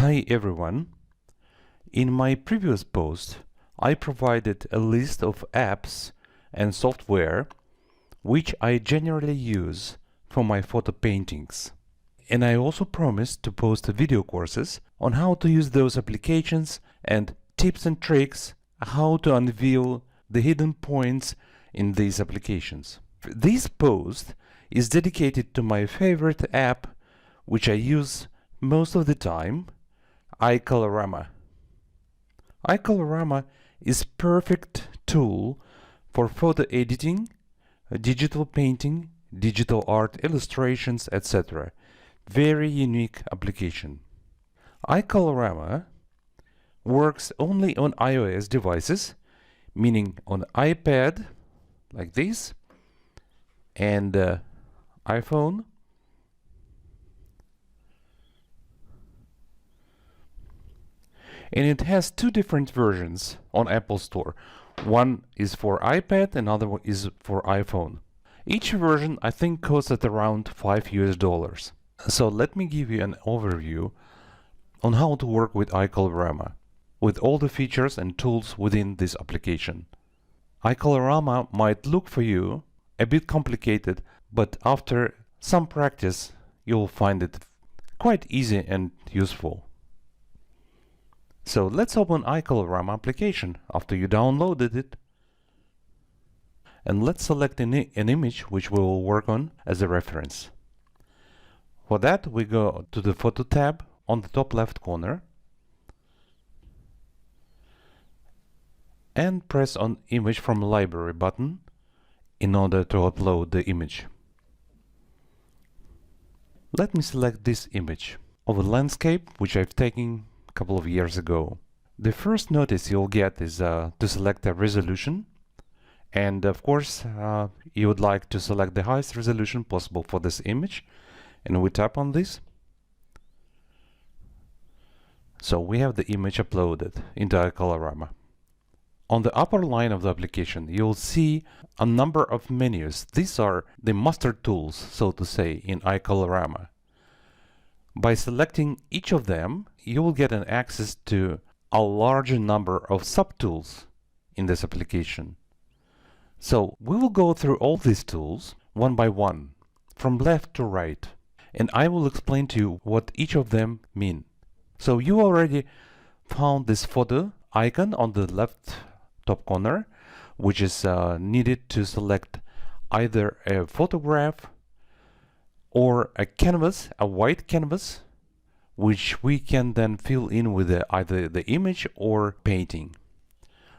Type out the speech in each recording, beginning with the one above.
Hi everyone. In my previous post, I provided a list of apps and software which I generally use for my photo paintings. And I also promised to post video courses on how to use those applications and tips and tricks how to unveil the hidden points in these applications. This post is dedicated to my favorite app which I use most of the time, IColorama. IColorama is perfect tool for photo editing, digital painting, digital art, illustrations, etc. Very unique application. IColorama works only on iOS devices, meaning on iPad like this and iPhone, and it has two different versions on Apple Store. One is for iPad, another one is for iPhone. Each version I think costs at around $5 US. So let me give you an overview on how to work with iColorama, with all the features and tools within this application. iColorama might look for you a bit complicated, but after some practice you'll find it quite easy and useful. So let's open iColorama application after you downloaded it, and let's select an image which we will work on as a reference. For that, we go to the Photo tab on the top left corner and press on Image from Library button in order to upload the image. Let me select this image of a landscape which I've taken a couple of years ago. The first notice you'll get is to select a resolution, and of course you would like to select the highest resolution possible for this image, and we tap on this. So we have the image uploaded into iColorama. On the upper line of the application you'll see a number of menus. These are the master tools, so to say, in iColorama. By selecting each of them, you will get an access to a larger number of subtools in this application. So we will go through all these tools one by one, from left to right, and I will explain to you what each of them mean. So you already found this photo icon on the left top corner, which is needed to select either a photograph or a canvas, a white canvas, which we can then fill in with either the image or painting.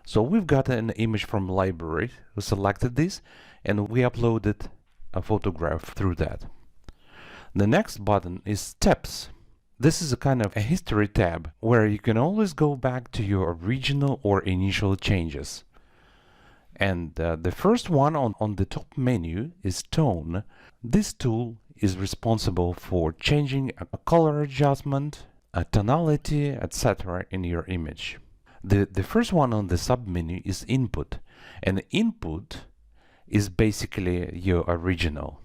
So we've got an image from library. We selected this and we uploaded a photograph through that. The next button is Steps. This is a kind of a history tab where you can always go back to your original or initial changes. And the first one on the top menu is Tone. This tool is responsible for changing a color adjustment, a tonality, etc. in your image. The first one on the sub-menu is Input, and Input is basically your original.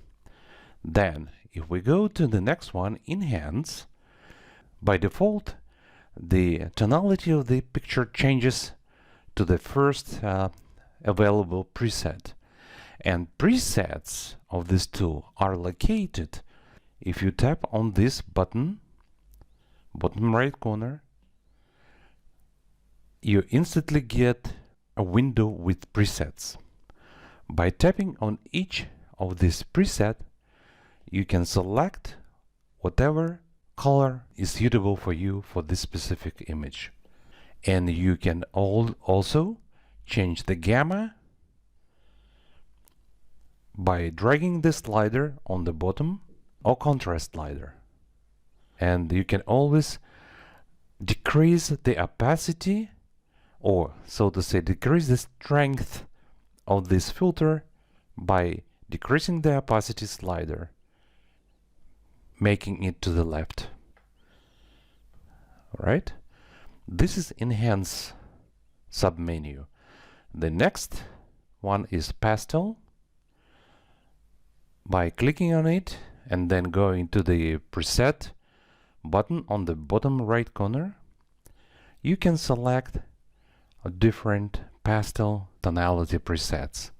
Then if we go to the next one, Enhance, by default the tonality of the picture changes to the first available preset, and presets of this tool are located. If you tap on this button, bottom right corner, you instantly get a window with presets. By tapping on each of these presets, you can select whatever color is suitable for you for this specific image. And you can also change the gamma by dragging the slider on the bottom, or contrast slider. And you can always decrease the opacity, or so to say decrease the strength of this filter by decreasing the opacity slider, making it to the left. Alright, this is Enhance submenu. The next one is Pastel. By clicking on it and then going to the preset button on the bottom right corner, you can select different pastel tonality presets.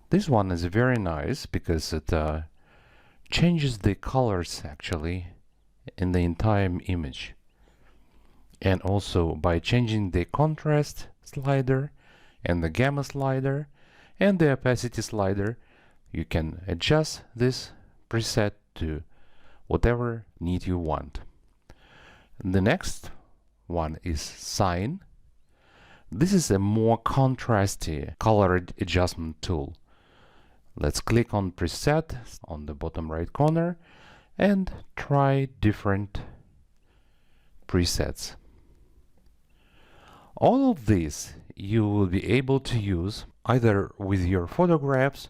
This one is very nice because it changes the colors actually in the entire image. And also by changing the contrast slider and the gamma slider and the opacity slider, you can adjust this preset to whatever need you want. The next one is Sign. This is a more contrasty color adjustment tool. Let's click on preset on the bottom right corner and try different presets. All of these you will be able to use either with your photographs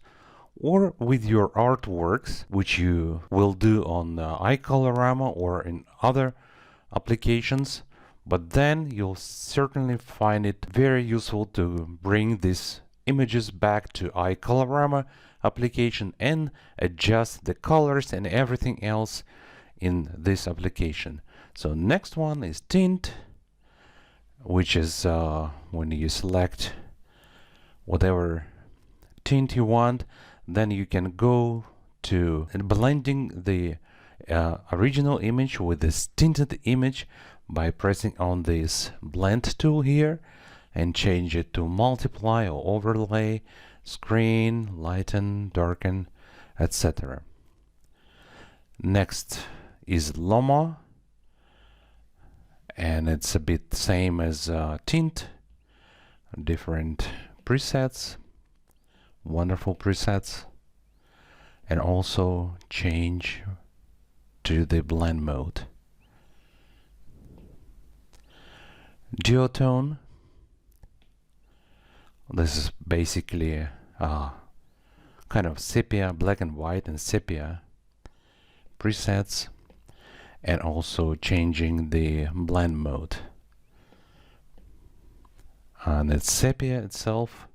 or with your artworks, which you will do on iColorama or in other applications, but then you'll certainly find it very useful to bring these images back to iColorama application and adjust the colors and everything else in this application. So next one is Tint, which is when you select whatever tint you want, then you can go to blending the original image with this tinted image by pressing on this blend tool here and change it to multiply or overlay, screen, lighten, darken, etc. Next is Loma, and it's a bit same as Tint, different presets, wonderful presets, and also change to the blend mode. Duotone, this is basically kind of sepia, black and white and sepia presets, and also changing the blend mode. And it's sepia itself,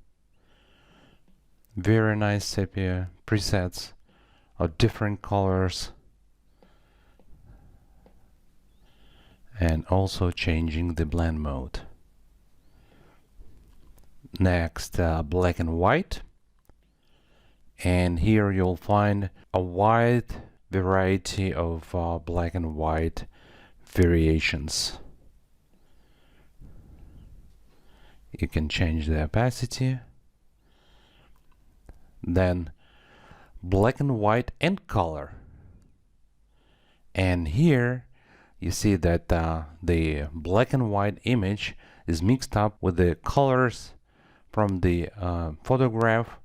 very nice sepia presets of different colors, and also changing the blend mode. Next, black and white, and here you'll find a wide variety of black and white variations. You can change the opacity. Then black and white and color, and here you see that the black and white image is mixed up with the colors from the photograph,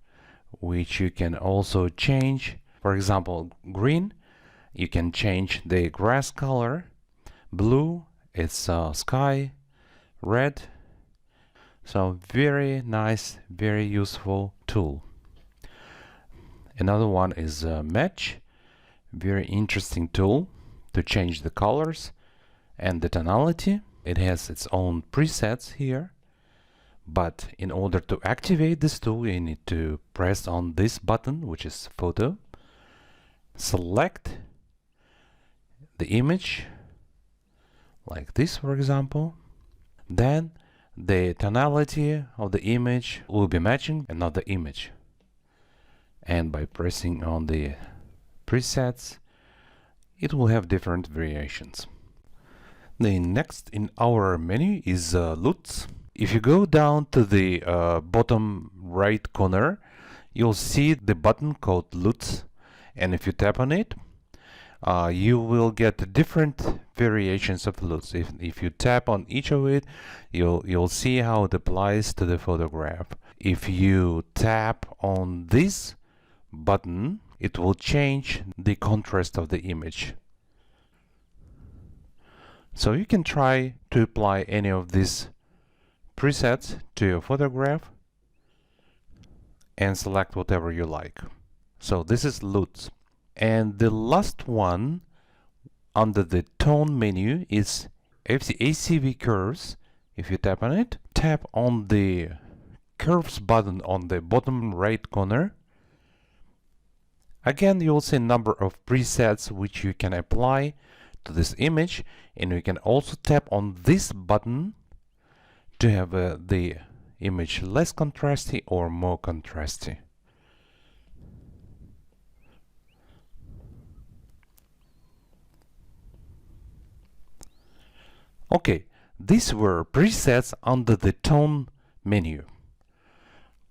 which you can also change. For example, green, you can change the grass color. Blue, it's sky. Red. So very nice, very useful tool. Another one is Match, very interesting tool to change the colors and the tonality. It has its own presets here, but in order to activate this tool, you need to press on this button, which is Photo, select the image like this, for example. Then the tonality of the image will be matching another image, and by pressing on the presets, it will have different variations. The next in our menu is LUTs. If you go down to the bottom right corner, you'll see the button called LUTs, and if you tap on it, you will get different variations of LUTs. If you tap on each of it, you'll see how it applies to the photograph. If you tap on this button, it will change the contrast of the image. So you can try to apply any of these presets to your photograph and select whatever you like. So this is LUTs. And the last one under the tone menu is ACV curves. If you tap on it, tap on the curves button on the bottom right corner. Again, you'll see a number of presets which you can apply to this image, and we can also tap on this button to have the image less contrasty or more contrasty. Okay, these were presets under the tone menu.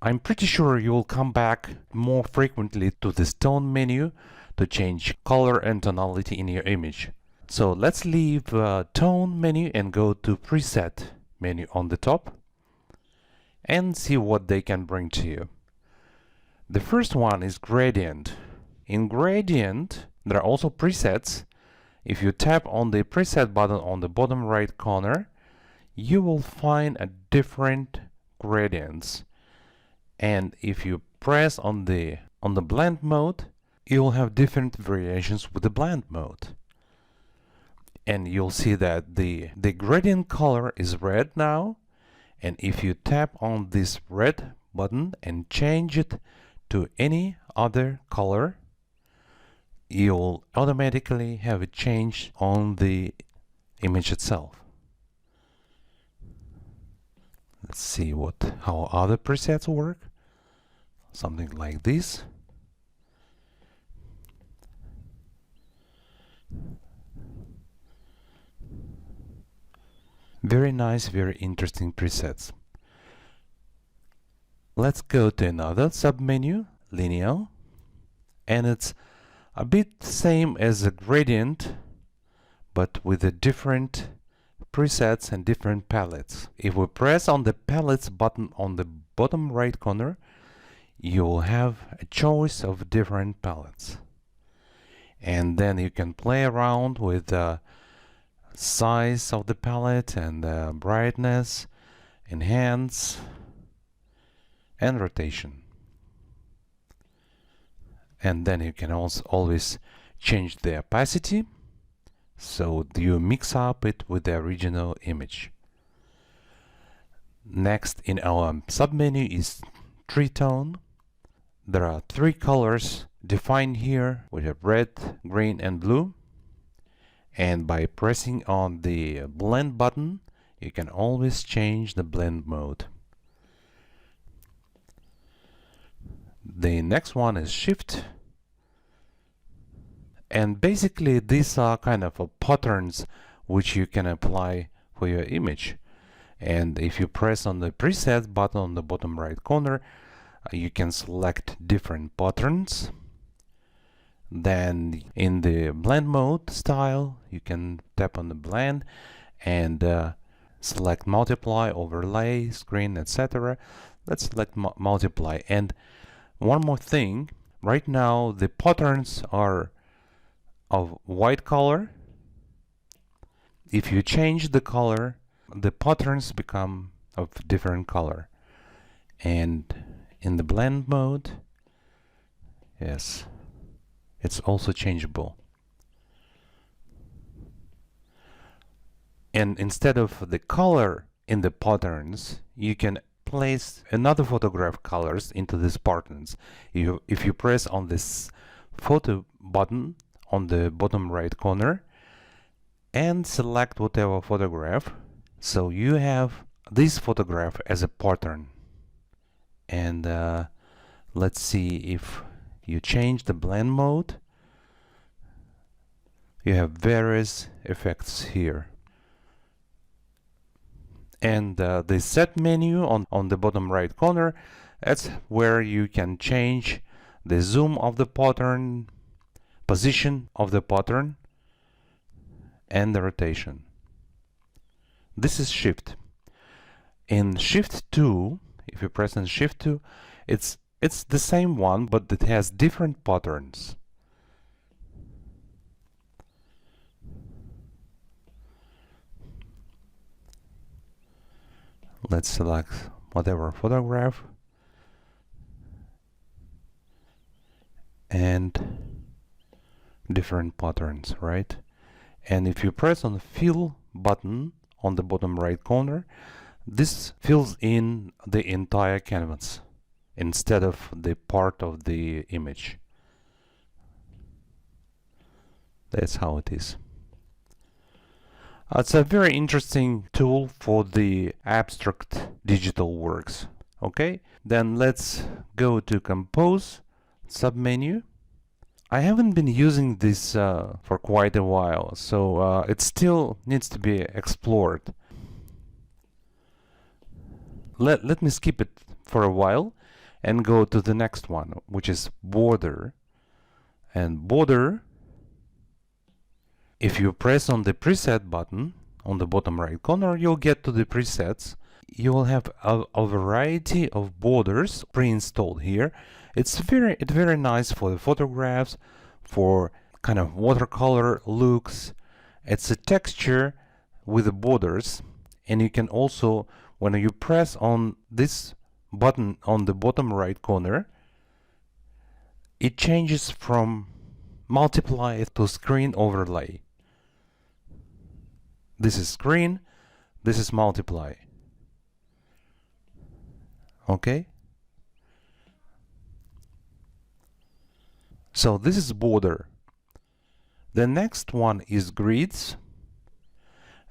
I'm pretty sure you'll come back more frequently to this tone menu to change color and tonality in your image. So let's leave tone menu and go to preset menu on the top and see what they can bring to you. The first one is gradient. In gradient, there are also presets. If you tap on the preset button on the bottom right corner, you will find a different gradients. And if you press on the blend mode, you'll have different variations with the blend mode. And you'll see that the gradient color is red now. And if you tap on this red button and change it to any other color, you'll automatically have a change on the image itself. Let's see how other presets work. Something like this. Very nice, very interesting presets. Let's go to another submenu, lineal, and it's a bit same as a gradient, but with a different presets and different palettes. If we press on the palettes button on the bottom right corner, you'll have a choice of different palettes. And then you can play around with the size of the palette and brightness, enhance, and rotation. And then you can also always change the opacity, so you mix up it with the original image. Next in our submenu is tritone. There are 3 colors defined here. We have red, green, and blue. And by pressing on the blend button, you can always change the blend mode. The next one is shift. And basically these are kind of patterns which you can apply for your image. And if you press on the preset button on the bottom right corner, you can select different patterns. Then in the blend mode style, you can tap on the blend and select multiply, overlay, screen, etc. Let's select multiply. And one more thing, right now the patterns are of white color. If you change the color, the patterns become of different color. And in the blend mode, yes, it's also changeable. And instead of the color in the patterns, you can place another photograph colors into these patterns. If you press on this photo button on the bottom right corner and select whatever photograph, so you have this photograph as a pattern. And let's see, if you change the blend mode, you have various effects here. And the set menu on the bottom right corner, that's where you can change the zoom of the pattern, position of the pattern, and the rotation. This is shift. In shift 2, if you press on shift 2, it's the same one, but it has different patterns. Let's select whatever photograph and different patterns, right? And if you press on the fill button on the bottom right corner, this fills in the entire canvas instead of the part of the image. That's how it is. It's a very interesting tool for the abstract digital works. Okay, then let's go to Compose submenu. I haven't been using this for quite a while, so it still needs to be explored. Let me skip it for a while and go to the next one, which is border. And border, if you press on the preset button on the bottom right corner, you'll get to the presets. You will have a variety of borders pre-installed here. It's very nice for the photographs, for kind of watercolor looks. It's a texture with the borders, and you can also, when you press on this button on the bottom right corner, it changes from multiply to screen overlay. This is screen, this is multiply. Okay, so this is border. The next one is grids,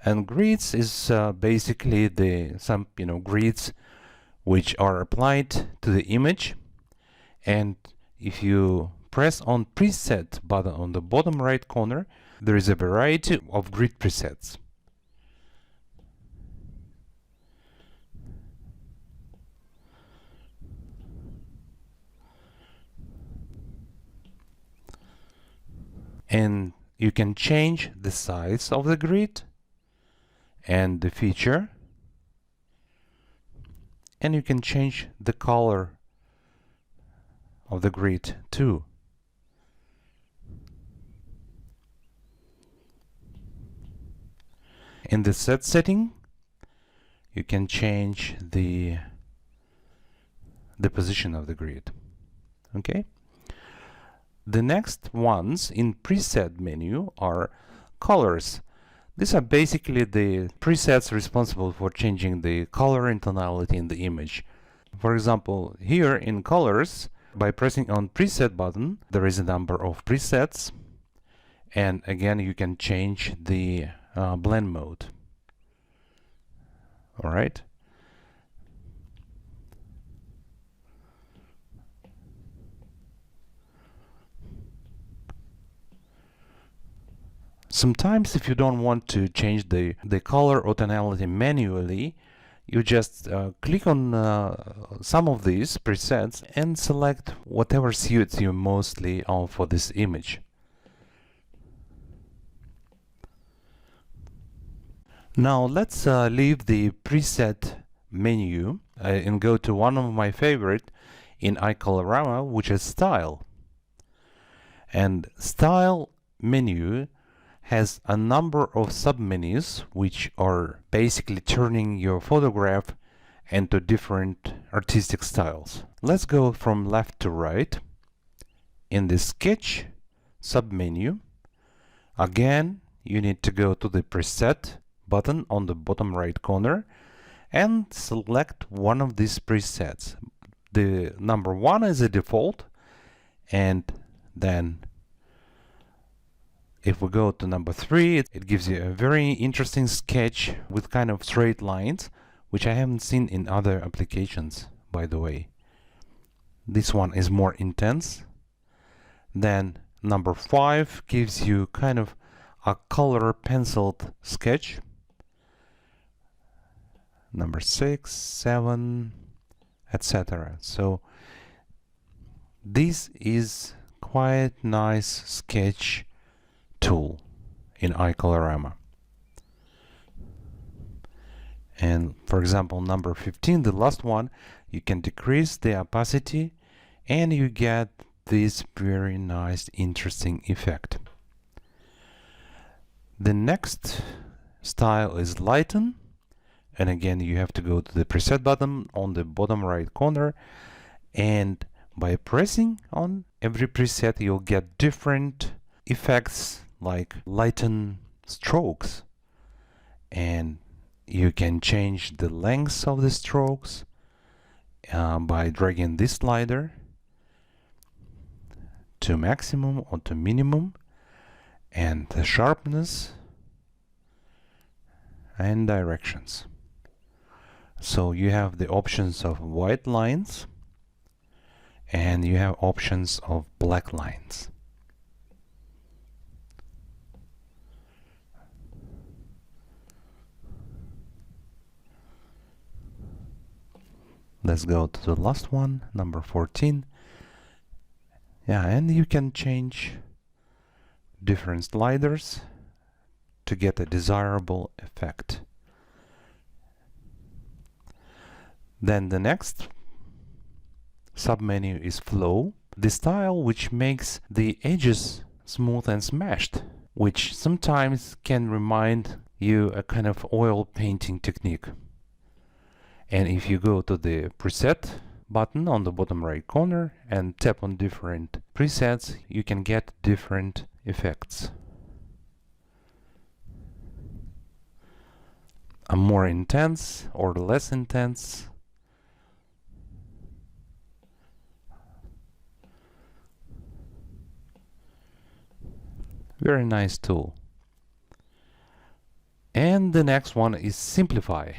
and grids is basically some grids which are applied to the image. And if you press on preset button on the bottom right corner, there is a variety of grid presets. And you can change the size of the grid and the feature, and you can change the color of the grid too. In the set setting, you can change the position of the grid. Okay. The next ones in preset menu are colors. These are basically the presets responsible for changing the color and tonality in the image. For example, here in colors, by pressing on preset button, there is a number of presets, and again you can change the blend mode. All right. Sometimes if you don't want to change the color or tonality manually, you just click on some of these presets and select whatever suits you mostly for this image. Now let's leave the preset menu and go to one of my favorite in IColorama, which is style. And style menu has a number of submenus which are basically turning your photograph into different artistic styles. Let's go from left to right. In the sketch submenu, again you need to go to the preset button on the bottom right corner and select one of these presets. The number 1 is a default, and then if we go to number 3, it gives you a very interesting sketch with kind of straight lines, which I haven't seen in other applications, by the way. This one is more intense. Then number 5 gives you kind of a color penciled sketch. Number 6, 7, etc. So this is quite nice sketch tool in IColorama. And for example, number 15, the last one, you can decrease the opacity and you get this very nice interesting effect. The next style is lighten, and again you have to go to the preset button on the bottom right corner, and by pressing on every preset you'll get different effects like lighten strokes, and you can change the length of the strokes by dragging this slider to maximum or to minimum, and the sharpness and directions. So you have the options of white lines and you have options of black lines. Let's go to the last one, number 14. Yeah, and you can change different sliders to get a desirable effect. Then the next submenu is flow, the style which makes the edges smooth and smashed, which sometimes can remind you a kind of oil painting technique. And if you go to the preset button on the bottom right corner and tap on different presets, you can get different effects. A more intense or less intense. Very nice tool. And the next one is Simplify.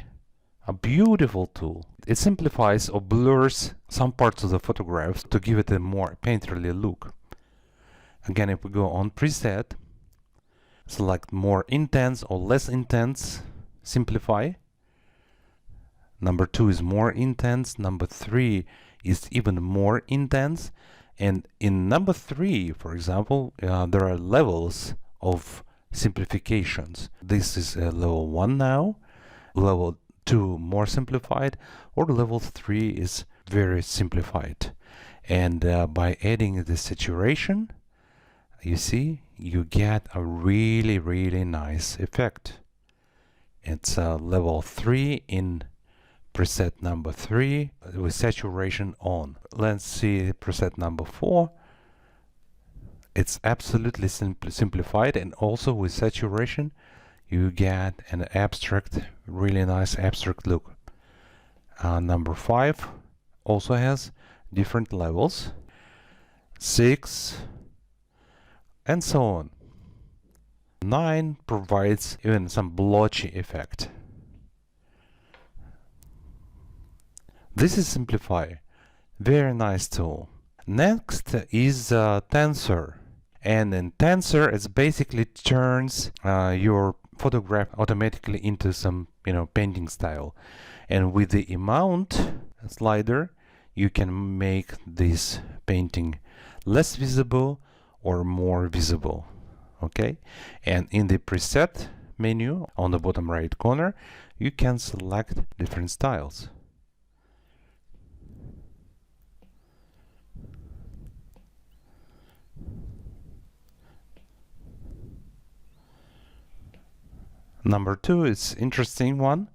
A beautiful tool. It simplifies or blurs some parts of the photographs to give it a more painterly look. Again, if we go on preset, select more intense or less intense, simplify. Number 2 is more intense. Number 3 is even more intense. And in number 3, for example, there are levels of simplifications. This is level 1 now. Level 2 more simplified, or level 3 is very simplified. And by adding the saturation, you see, you get a really nice effect. It's level 3 in preset number 3 with saturation on. Let's see preset number 4. It's absolutely simplified, and also with saturation you get an abstract, really nice abstract look. Number 5 also has different levels, 6, and so on. 9 provides even some blotchy effect. This is Simplify. Very nice tool. Next is Tensor. And in Tensor, it basically turns your photograph automatically into some, painting style. And with the amount slider, you can make this painting less visible or more visible. Okay, and in the preset menu on the bottom right corner, you can select different styles. Number 2 is interesting one,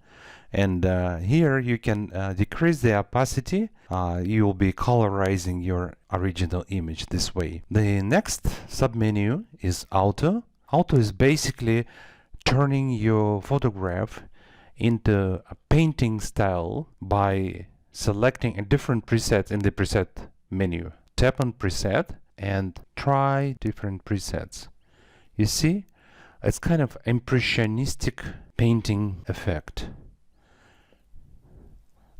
and here you can decrease the opacity. You will be colorizing your original image this way. The next submenu is Auto. Auto is basically turning your photograph into a painting style by selecting a different preset in the preset menu. Tap on preset and try different presets. You see, it's kind of impressionistic painting effect.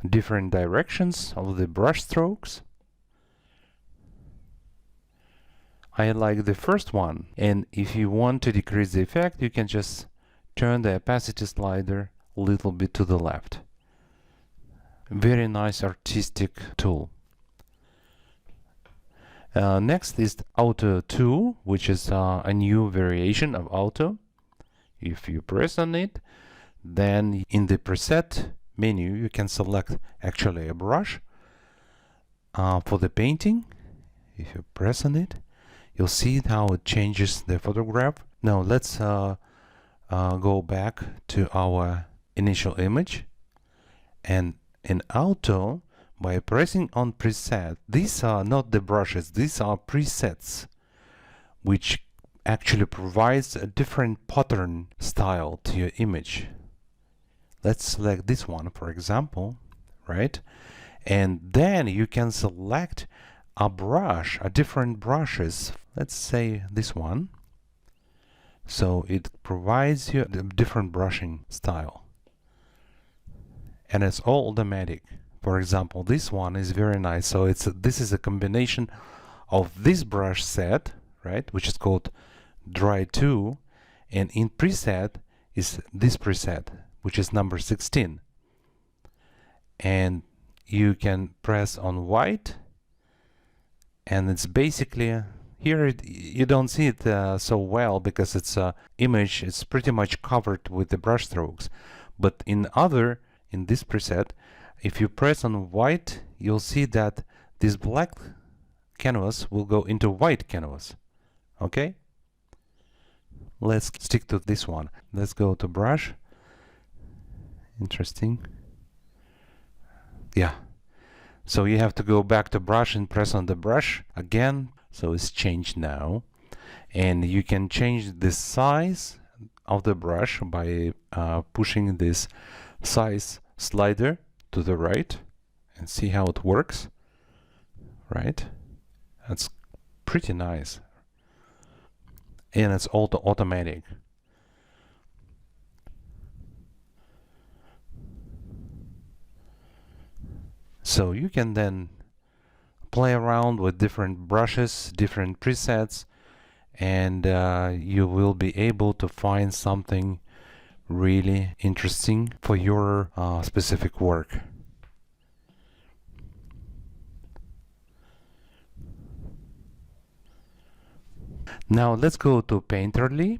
Different directions of the brush strokes. I like the first one, and if you want to decrease the effect, you can just turn the opacity slider a little bit to the left. Very nice artistic tool. Next is Auto 2, which is a new variation of Auto. If you press on it, then in the preset menu you can select actually a brush for the painting. If you press on it, you'll see how it changes the photograph. Now let's go back to our initial image, and in Auto, by pressing on preset, these are not the brushes, these are presets which actually provides a different pattern style to your image. Let's select this one, for example, right? And then you can select a brush, a different brushes. Let's say this one. So it provides you a different brushing style. And it's all automatic. For example, this one is very nice. So this is a combination of this brush set, right, which is called Dry 2, and in preset is this preset, which is number 16. And you can press on white, and it's basically here you don't see it so well because it's a image. It's pretty much covered with the brush strokes. But in this preset, if you press on white, you'll see that this black canvas will go into white canvas. Okay, let's stick to this one. Let's go to brush. Interesting. Yeah, so you have to go back to brush and press on the brush again. So it's changed now, and you can change the size of the brush by pushing this size slider to the right, and see how it works. Right, that's pretty nice, and it's automatic. So you can then play around with different brushes, different presets, and you will be able to find something really interesting for your specific work. Now let's go to Painterly.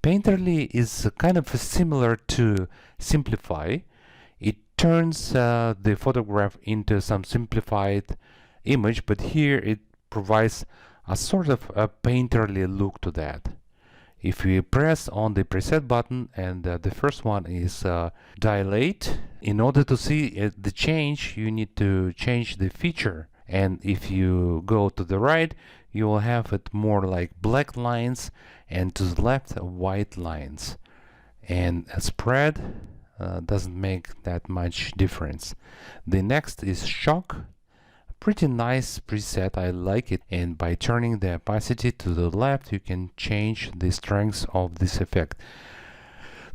Painterly is kind of similar to Simplify. It turns the photograph into some simplified image, but here it provides a sort of a painterly look to that. If we press on the preset button, and the first one is dilate, in order to see the change, you need to change the feature. And if you go to the right, you will have it more like black lines, and to the left white lines. And a spread doesn't make that much difference. The next is shock. Pretty nice preset, I like it. And by turning the opacity to the left, you can change the strength of this effect.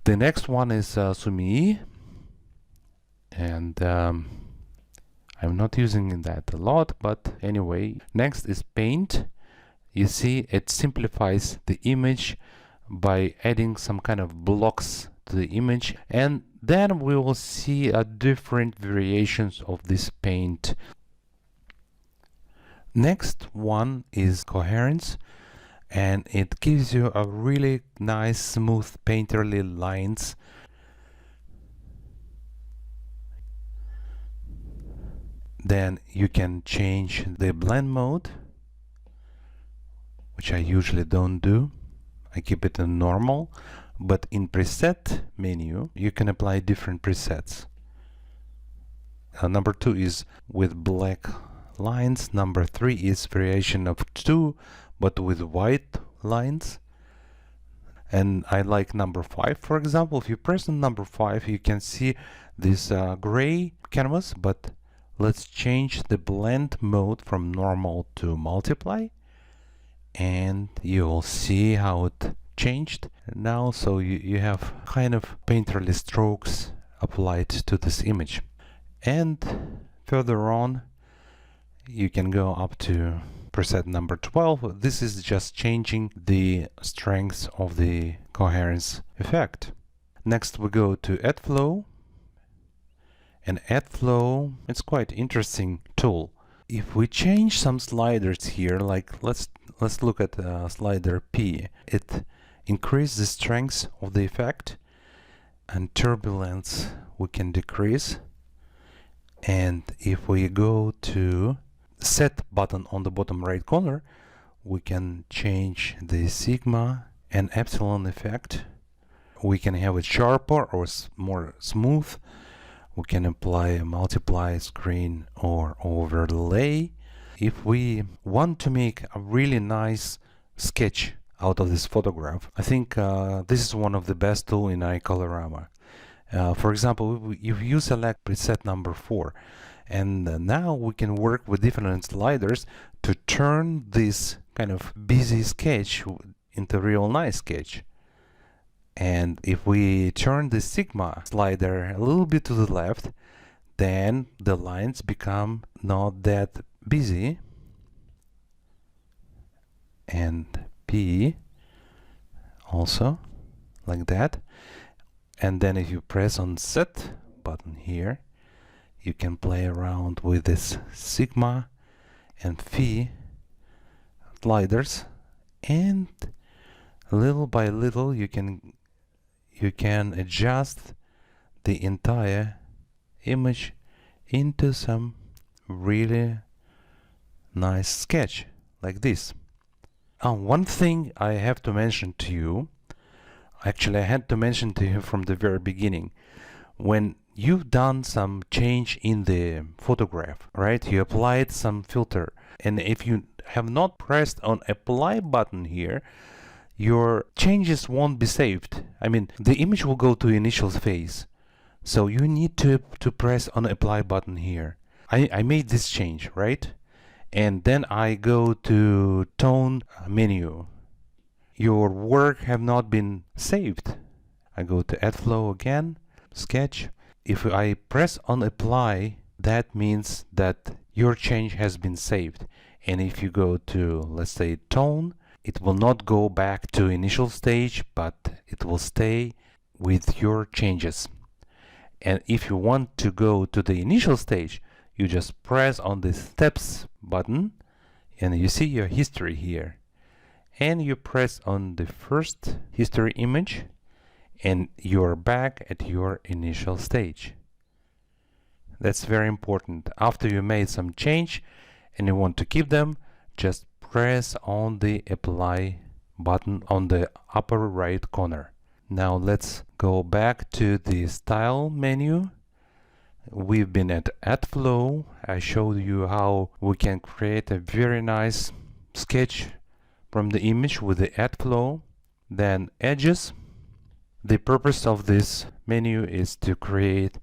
The next one is Sumi, and I'm not using that a lot, but anyway. Next is Paint. You see, it simplifies the image by adding some kind of blocks to the image, and then we will see different variations of this paint. Next one is Coherence, and it gives you a really nice smooth painterly lines. Then you can change the blend mode, which I usually don't do. I keep it in normal, but in preset menu you can apply different presets. Number 2 is with black lines. Number 3 is variation of 2 but with white lines. And I like number 5, for example. If you press on number 5, you can see this gray canvas, but let's change the blend mode from normal to multiply, and you'll see how it changed now. So you have kind of painterly strokes applied to this image. And further on, you can go up to preset number 12. This is just changing the strength of the coherence effect. Next we go to Add Flow. And Add Flow, it's quite interesting tool. If we change some sliders here, like let's look at slider P, it increases the strength of the effect, and turbulence we can decrease. And if we go to Set button on the bottom right corner, we can change the sigma and epsilon effect. We can have it sharper or more smooth. We can apply a multiply, screen, or overlay. If we want to make a really nice sketch out of this photograph, I think this is one of the best tools in iColorama. For example, if you select preset number 4, and now we can work with different sliders to turn this kind of busy sketch into real nice sketch. And if we turn the sigma slider a little bit to the left, then the lines become not that busy. And P also like that. And then if you press on set button here, you can play around with this sigma and phi sliders, and little by little you can adjust the entire image into some really nice sketch like this. One thing I have to mention to you, actually I had to mention to you from the very beginning, when you've done some change in the photograph, right? You applied some filter, and if you have not pressed on apply button here, your changes won't be saved. I mean, the image will go to initial phase. So you need to press on apply button here. I made this change, right? And then I go to tone menu. Your work have not been saved. I go to add flow again, sketch. If I press on apply, that means that your change has been saved. And if you go to, let's say, tone, it will not go back to initial stage, but it will stay with your changes. And if you want to go to the initial stage, you just press on the steps button and you see your history here. And you press on the first history image and you're back at your initial stage. That's very important. After you made some change and you want to keep them, just press on the apply button on the upper right corner. Now let's go back to the style menu. We've been at add flow. I showed you how we can create a very nice sketch from the image with the add flow. Then edges. The purpose of this menu is to create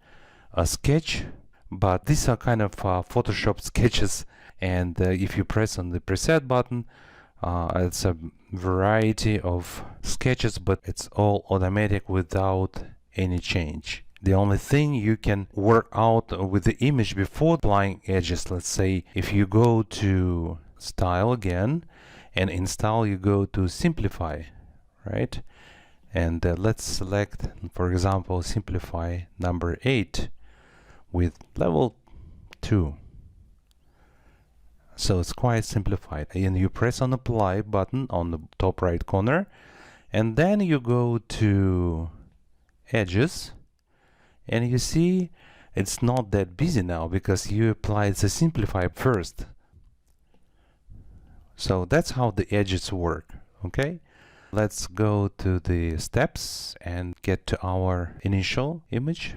a sketch, but these are kind of Photoshop sketches, and if you press on the preset button, it's a variety of sketches, but it's all automatic without any change. The only thing you can work out with the image before applying edges, let's say if you go to style again, and in style you go to simplify, right? And let's select, for example, simplify number 8 with level 2. So it's quite simplified. And you press on apply button on the top right corner, and then you go to edges, and you see it's not that busy now because you applied the simplify first. So that's how the edges work. Okay, let's go to the steps and get to our initial image.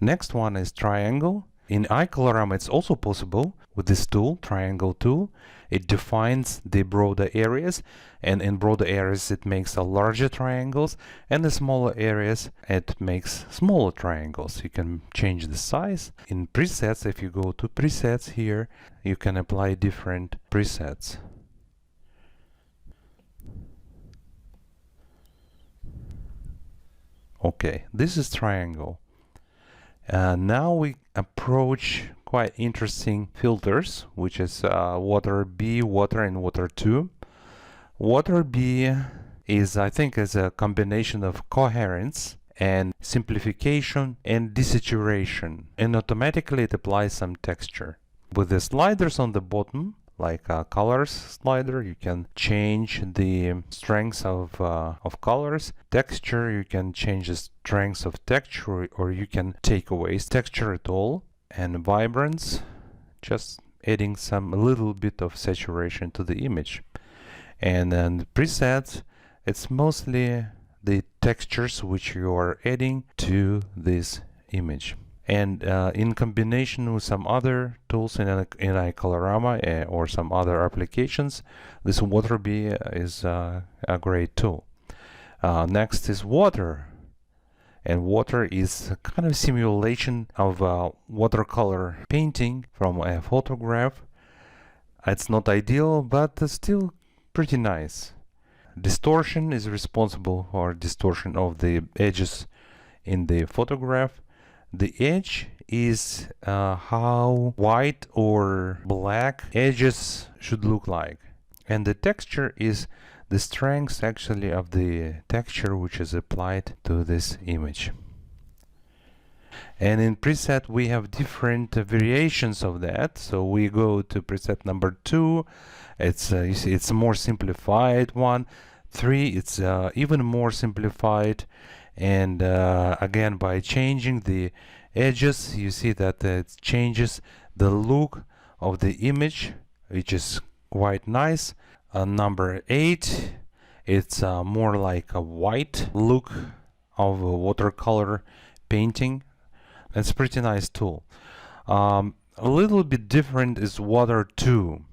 Next one is triangle. In iColorama it's also possible with this tool, triangle tool. It defines the broader areas, and in broader areas it makes a larger triangles, and the smaller areas it makes smaller triangles. You can change the size. In presets, if you go to presets here, you can apply different presets. Okay, this is triangle. Now we approach quite interesting filters, which is water B, water, and water 2. Water B is, I think, is a combination of coherence and simplification and desaturation, and automatically it applies some texture. With the sliders on the bottom, like a colors slider, you can change the strengths of colors. Texture, you can change the strengths of texture, or you can take away texture at all. And vibrance, just adding a little bit of saturation to the image. And then presets, it's mostly the textures which you are adding to this image. And in combination with some other tools in iColorama or some other applications, this water B is a great tool. Next is water. And water is a kind of simulation of watercolor painting from a photograph. It's not ideal, but still pretty nice. Distortion is responsible for distortion of the edges in the photograph. The edge is how white or black edges should look like. And the texture is the strength actually of the texture which is applied to this image. And in preset we have different variations of that. So we go to preset number 2. It's you see it's a more simplified one. 3, it's even more simplified. And again, by changing the edges, you see that it changes the look of the image, which is quite nice. Number 8, it's more like a white look of a watercolor painting. That's a pretty nice tool. A little bit different is Water 2.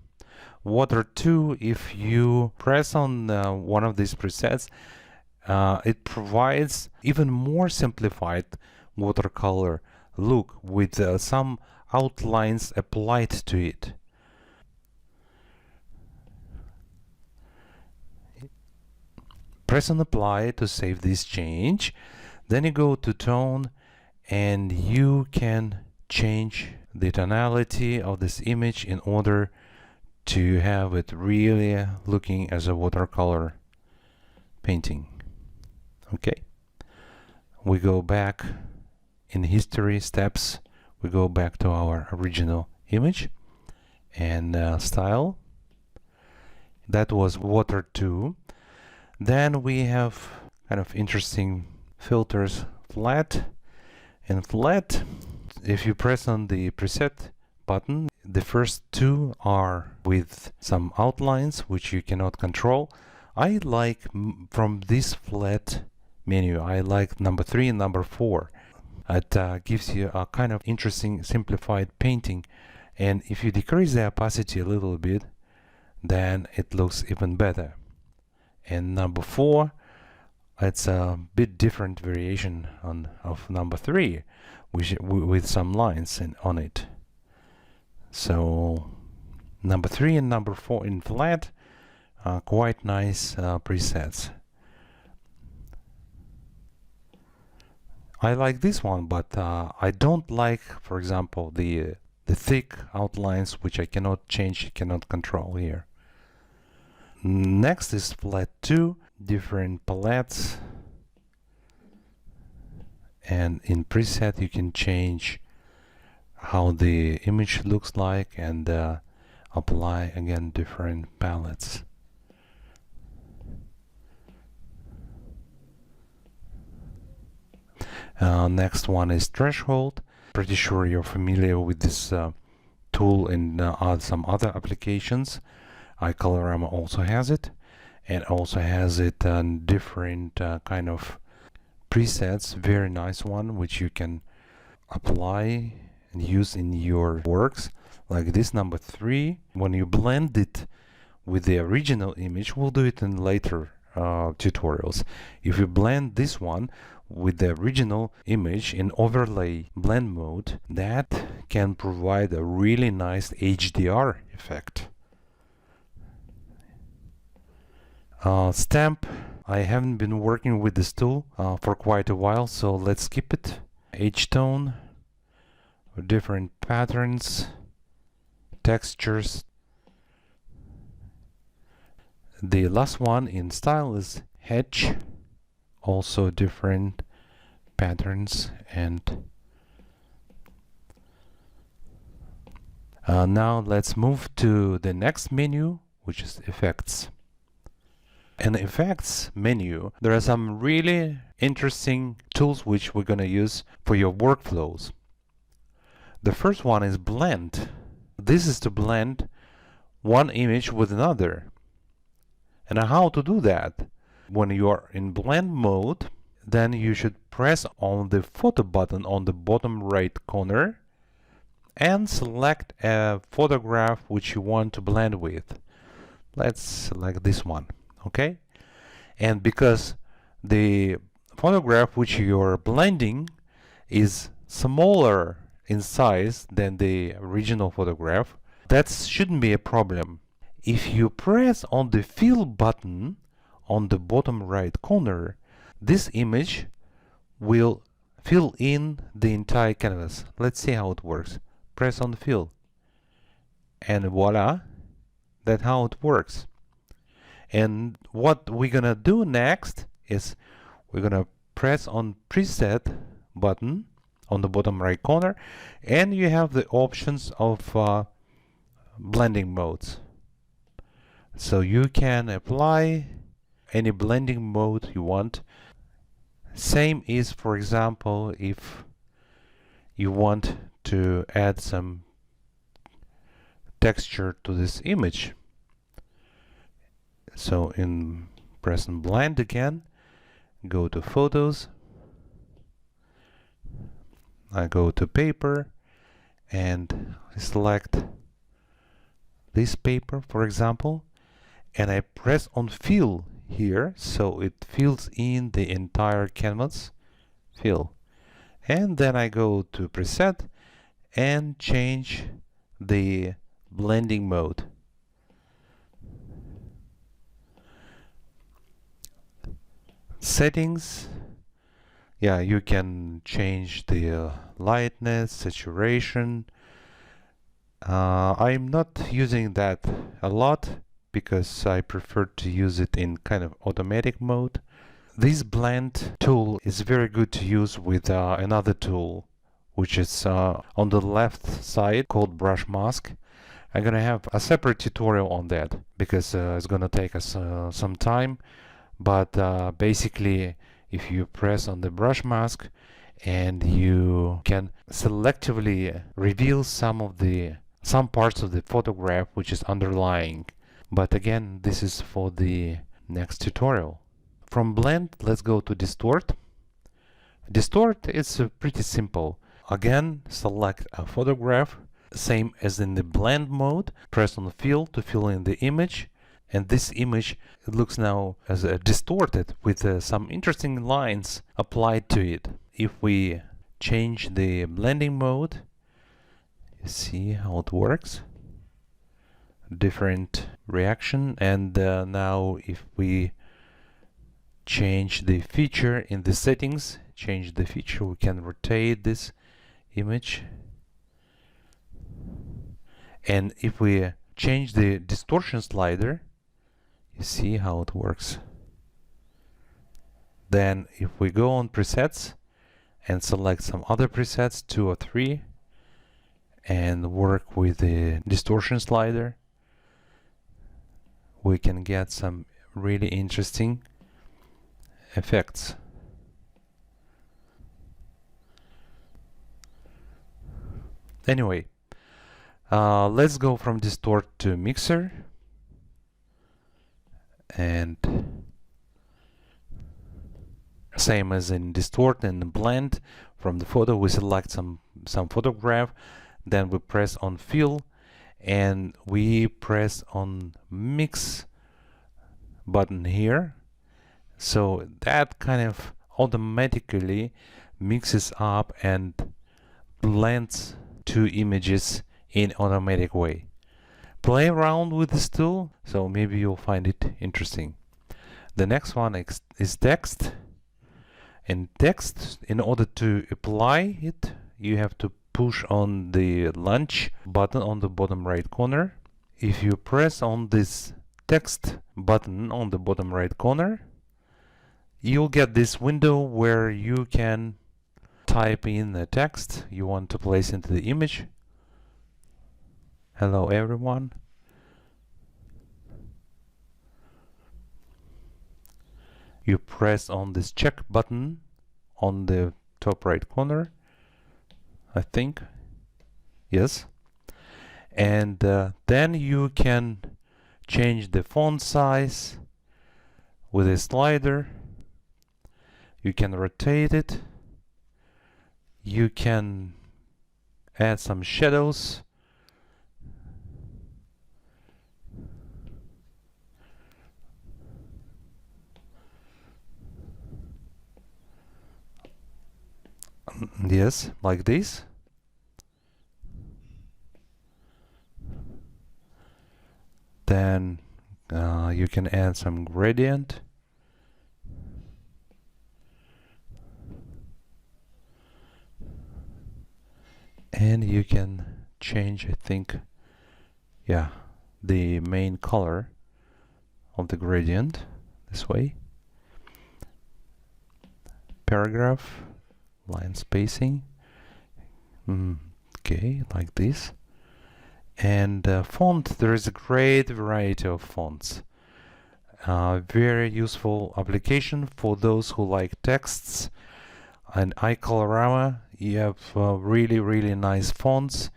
Water 2, if you press on one of these presets, it provides even more simplified watercolor look with some outlines applied to it. Press on apply to save this change. Then you go to tone and you can change the tonality of this image in order to have it really looking as a watercolor painting. Okay, we go back in history steps, we go back to our original image and style. That was Water 2. Then we have kind of interesting filters, flat and flat. If you press on the preset button, the first 2 are with some outlines which you cannot control. I like from this flat menu, I like number 3 and number 4. It gives you a kind of interesting simplified painting, and if you decrease the opacity a little bit, then it looks even better. And number 4, it's a bit different variation of number 3, which with some lines on it. So number 3 and number 4 in flat are quite nice presets. I like this one, but I don't like, for example, the thick outlines which I cannot change, cannot control here. Next is flat 2, different palettes, and in preset you can change how the image looks like and apply again different palettes. Next one is threshold. Pretty sure you're familiar with this tool in some other applications. IColorama also has it, and also has it on different kind of presets. Very nice one which you can apply and use in your works, like this number 3. When you blend it with the original image, we'll do it in later tutorials. If you blend this one with the original image in overlay blend mode, that can provide a really nice HDR effect. Stamp, I haven't been working with this tool for quite a while, so let's skip it. H-tone, different patterns, textures. The last one in style is hedge, also different patterns. And now let's move to the next menu, which is effects. In the effects menu, there are some really interesting tools which we're going to use for your workflows. The first one is blend. This is to blend one image with another. And how to do that? When you are in blend mode, then you should press on the photo button on the bottom right corner and select a photograph which you want to blend with. Let's select this one. Okay, and because the photograph which you're blending is smaller in size than the original photograph, that shouldn't be a problem. If you press on the fill button on the bottom right corner, this image will fill in the entire canvas. Let's see how it works. Press on the fill, and voila, that's how it works. And what we're gonna do next is we're gonna press on preset button on the bottom right corner, and you have the options of blending modes. So you can apply any blending mode you want. Same is, for example, if you want to add some texture to this image. So press on blend again, go to photos, I go to paper and select this paper, for example, and I press on fill here, so it fills in the entire canvas. Fill, and then I go to preset and change the blending mode. Settings, yeah, you can change the lightness, saturation. I'm not using that a lot because I prefer to use it in kind of automatic mode. This blend tool is very good to use with another tool, which is on the left side, called brush mask. I'm gonna have a separate tutorial on that because it's gonna take us some time. But basically, if you press on the brush mask, and you can selectively reveal some parts of the photograph which is underlying. But again, this is for the next tutorial. From blend, let's go to distort. Distort is pretty simple. Again, select a photograph, same as in the blend mode. Press on the fill to fill in the image, and this image, it looks now as distorted with some interesting lines applied to it. If we change the blending mode, you see how it works. Different reaction. And now if we change the feature in the settings, change the feature, we can rotate this image. And if we change the distortion slider, you see how it works. Then if we go on presets and select some other presets, 2 or 3, and work with the distortion slider, we can get some really interesting effects. Anyway, let's go from distort to mixer, and same as in distort and blend, from the photo we select some photograph, then we press on fill and we press on mix button here, so that kind of automatically mixes up and blends two images in automatic way. Play around with this tool, so maybe you'll find it interesting. The next one is text. And text, in order to apply it, you have to push on the launch button on the bottom right corner. If you press on this text button on the bottom right corner, you'll get this window where you can type in the text you want to place into the image. Hello everyone. You press on this check button on the top right corner, I think. Yes. And then you can change the font size with a slider. You can rotate it. You can add some shadows. Yes, like this. Then you can add some gradient. And you can change, I think, yeah, the main color of the gradient this way. Paragraph, line spacing, okay, like this. And font, there is a great variety of fonts. Very useful application for those who like texts. And iColorama, you have really nice fonts,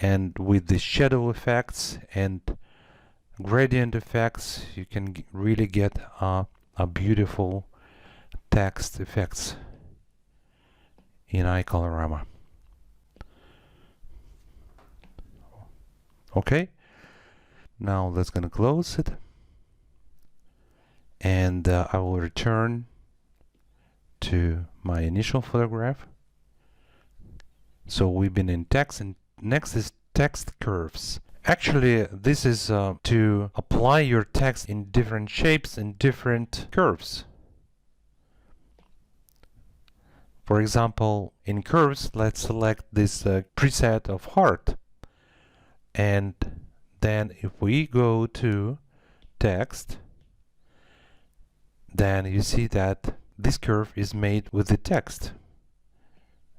and with the shadow effects and gradient effects, you can really get a beautiful text effects in iColorama. Okay, now let's gonna close it, and I will return to my initial photograph. So we've been in text, and next is text curves. Actually, this is to apply your text in different shapes and different curves. For example, in curves, let's select this preset of heart. And then if we go to text, then you see that this curve is made with the text.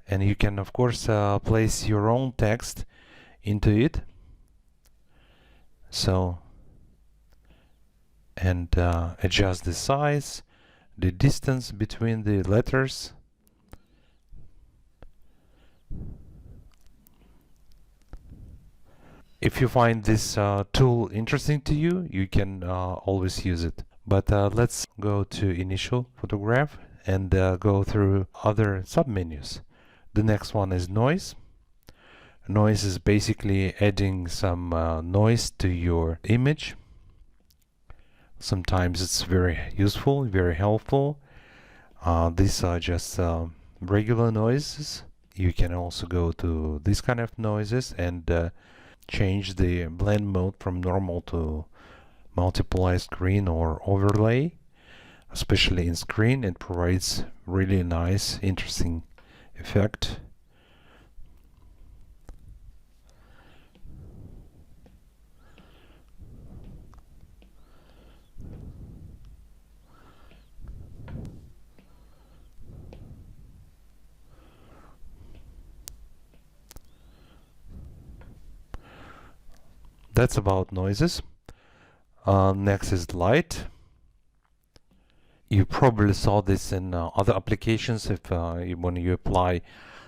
And you can, of course, place your own text into it. So, and adjust the size, the distance between the letters. If you find this tool interesting to you, you can always use it. But let's go to initial photograph and go through other submenus. The next one is noise. Noise is basically adding some noise to your image. Sometimes it's very useful, very helpful. These are just regular noises. You can also go to this kind of noises and change the blend mode from normal to multiply screen or overlay. Especially in screen, it provides really nice, interesting effect. That's about noises. Next is light. You probably saw this in other applications if when you apply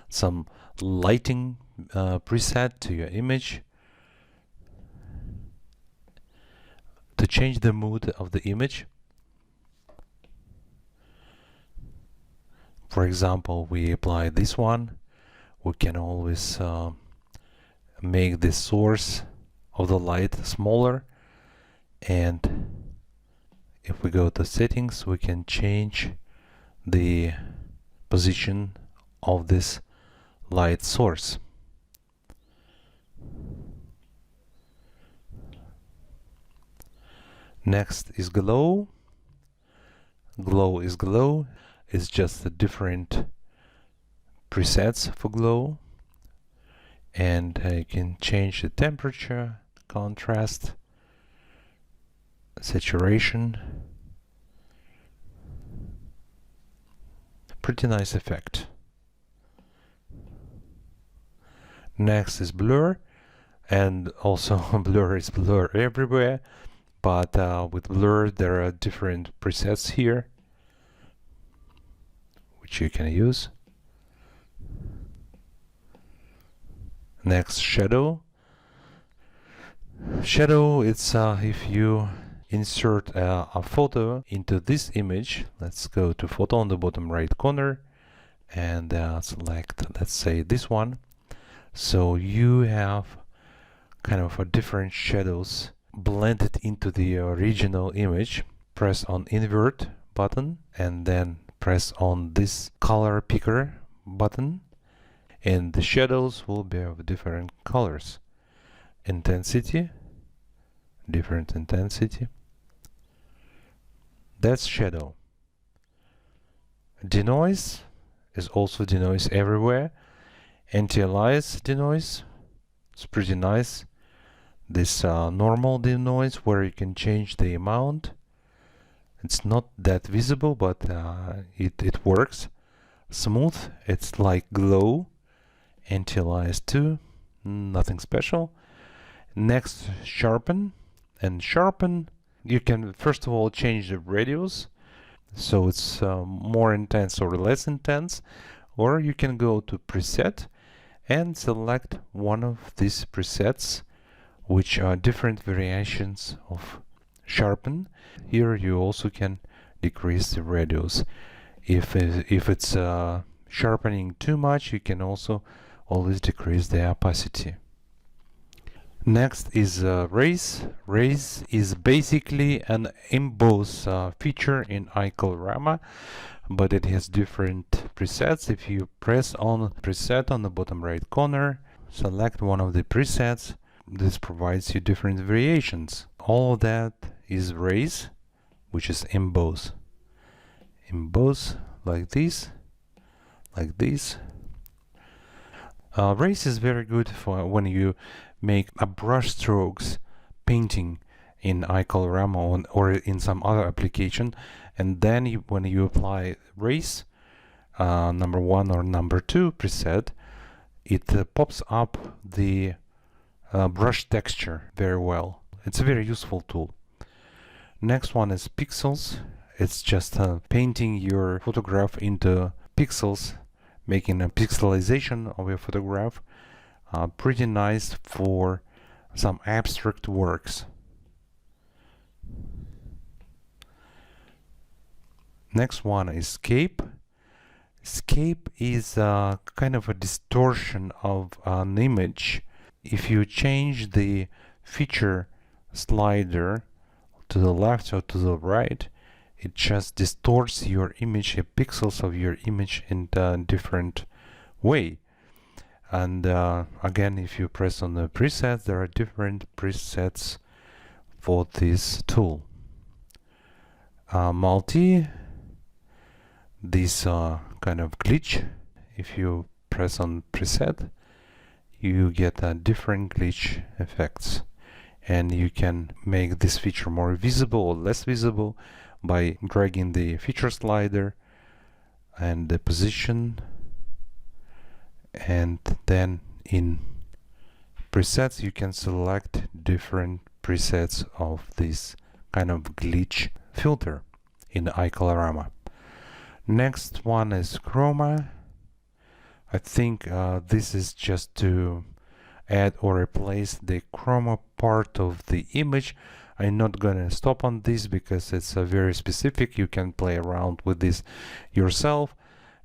some lighting preset to your image to change the mood of the image. For example, we apply this one. We can always make the source of the light smaller, and if we go to settings, we can change the position of this light source. Next is glow. Glow is glow. It's just the different presets for glow, and you can change the temperature, contrast, saturation. Pretty nice effect. Next is blur, and also blur is blur everywhere, but with blur there are different presets here which you can use. Next, shadow. Shadow, it's if you insert a photo into this image. Let's go to photo on the bottom right corner and select, let's say, this one. So you have kind of a different shadows blended into the original image. Press on invert button and then press on this color picker button, and the shadows will be of different colors. Intensity, different intensity. That's shadow. Denoise is also denoise everywhere. Anti-alias denoise, it's pretty nice. This normal denoise where you can change the amount. It's not that visible, but it works. Smooth, it's like glow. Anti-alias too, nothing special. Next, sharpen. And sharpen, you can first of all change the radius, so it's more intense or less intense, or you can go to preset and select one of these presets, which are different variations of sharpen. Here you also can decrease the radius. If it's sharpening too much, you can also always decrease the opacity. Next is raise. Raise is basically an emboss feature in iColorama, but it has different presets. If you press on preset on the bottom right corner, select one of the presets, this provides you different variations. All of that is raise, which is emboss. Emboss like this, like this. Raise is very good for when you make a brush strokes painting in iColorama or in some other application, and then when you apply raise, number 1 or number 2 preset, it pops up the brush texture very well. It's a very useful tool. Next one is pixels. It's just painting your photograph into pixels, making a pixelization of your photograph. Pretty nice for some abstract works. Next one is scape. Scape is kind of a distortion of an image. If you change the feature slider to the left or to the right, it just distorts your image, the pixels of your image in a different way. And again, if you press on the presets, there are different presets for this tool. Multi, this kind of glitch. If you press on preset, you get different glitch effects, and you can make this feature more visible or less visible by dragging the feature slider and the position, and then in presets you can select different presets of this kind of glitch filter in iColorama. Next one is chroma. I think this is just to add or replace the chroma part of the image. I'm not gonna stop on this because it's very specific. You can play around with this yourself.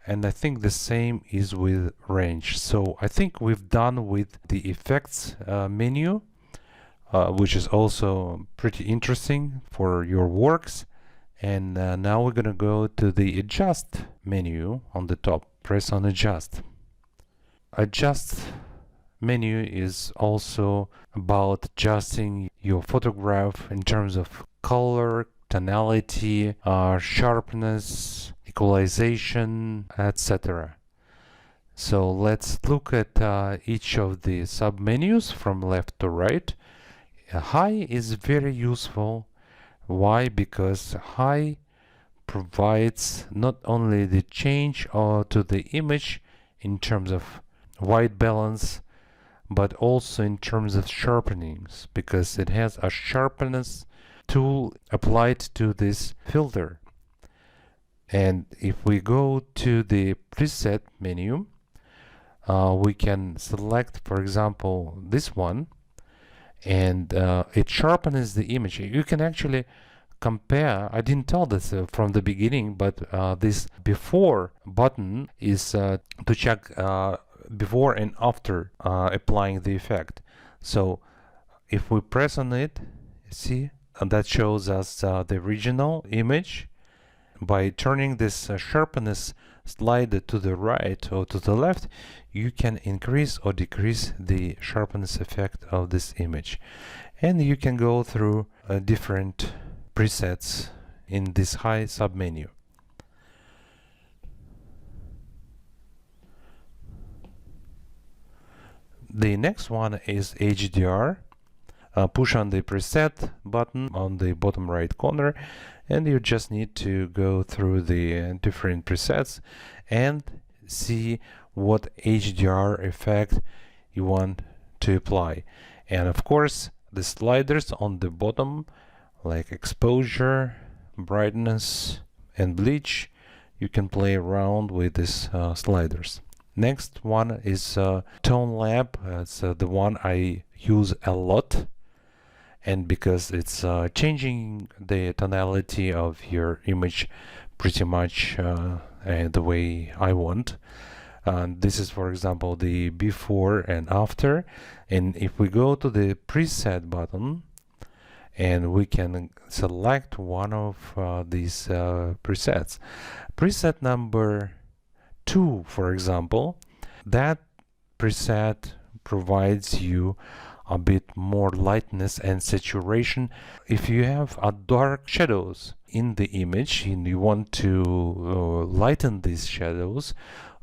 And I think the same is with range. So I think we've done with the effects menu, which is also pretty interesting for your works. And now we're gonna go to the adjust menu on the top. Press on adjust. Adjust menu is also about adjusting your photograph in terms of color, tonality, sharpness, equalization, etc. So let's look at each of the submenus from left to right. High is very useful. Why? Because high provides not only the change to the image in terms of white balance, but also in terms of sharpenings, because it has a sharpness tool applied to this filter. And if we go to the preset menu, we can select, for example, this one, and it sharpens the image. You can actually compare. I didn't tell this from the beginning, but this before button is to check before and after applying the effect. So if we press on it, see, and that shows us the original image. By turning this sharpness slider to the right or to the left, you can increase or decrease the sharpness effect of this image. And you can go through different presets in this high submenu. The next one is HDR. Push on the preset button on the bottom right corner, and you just need to go through the different presets and see what HDR effect you want to apply. And of course, the sliders on the bottom, like exposure, brightness, and bleach, you can play around with these sliders. Next one is Tone Lab. It's the one I use a lot, and because it's changing the tonality of your image pretty much the way I want. This is, for example, the before and after. And if we go to the preset button, and we can select one of these presets. Preset number 2, for example, that preset provides you a bit more lightness and saturation. If you have dark shadows in the image and you want to lighten these shadows,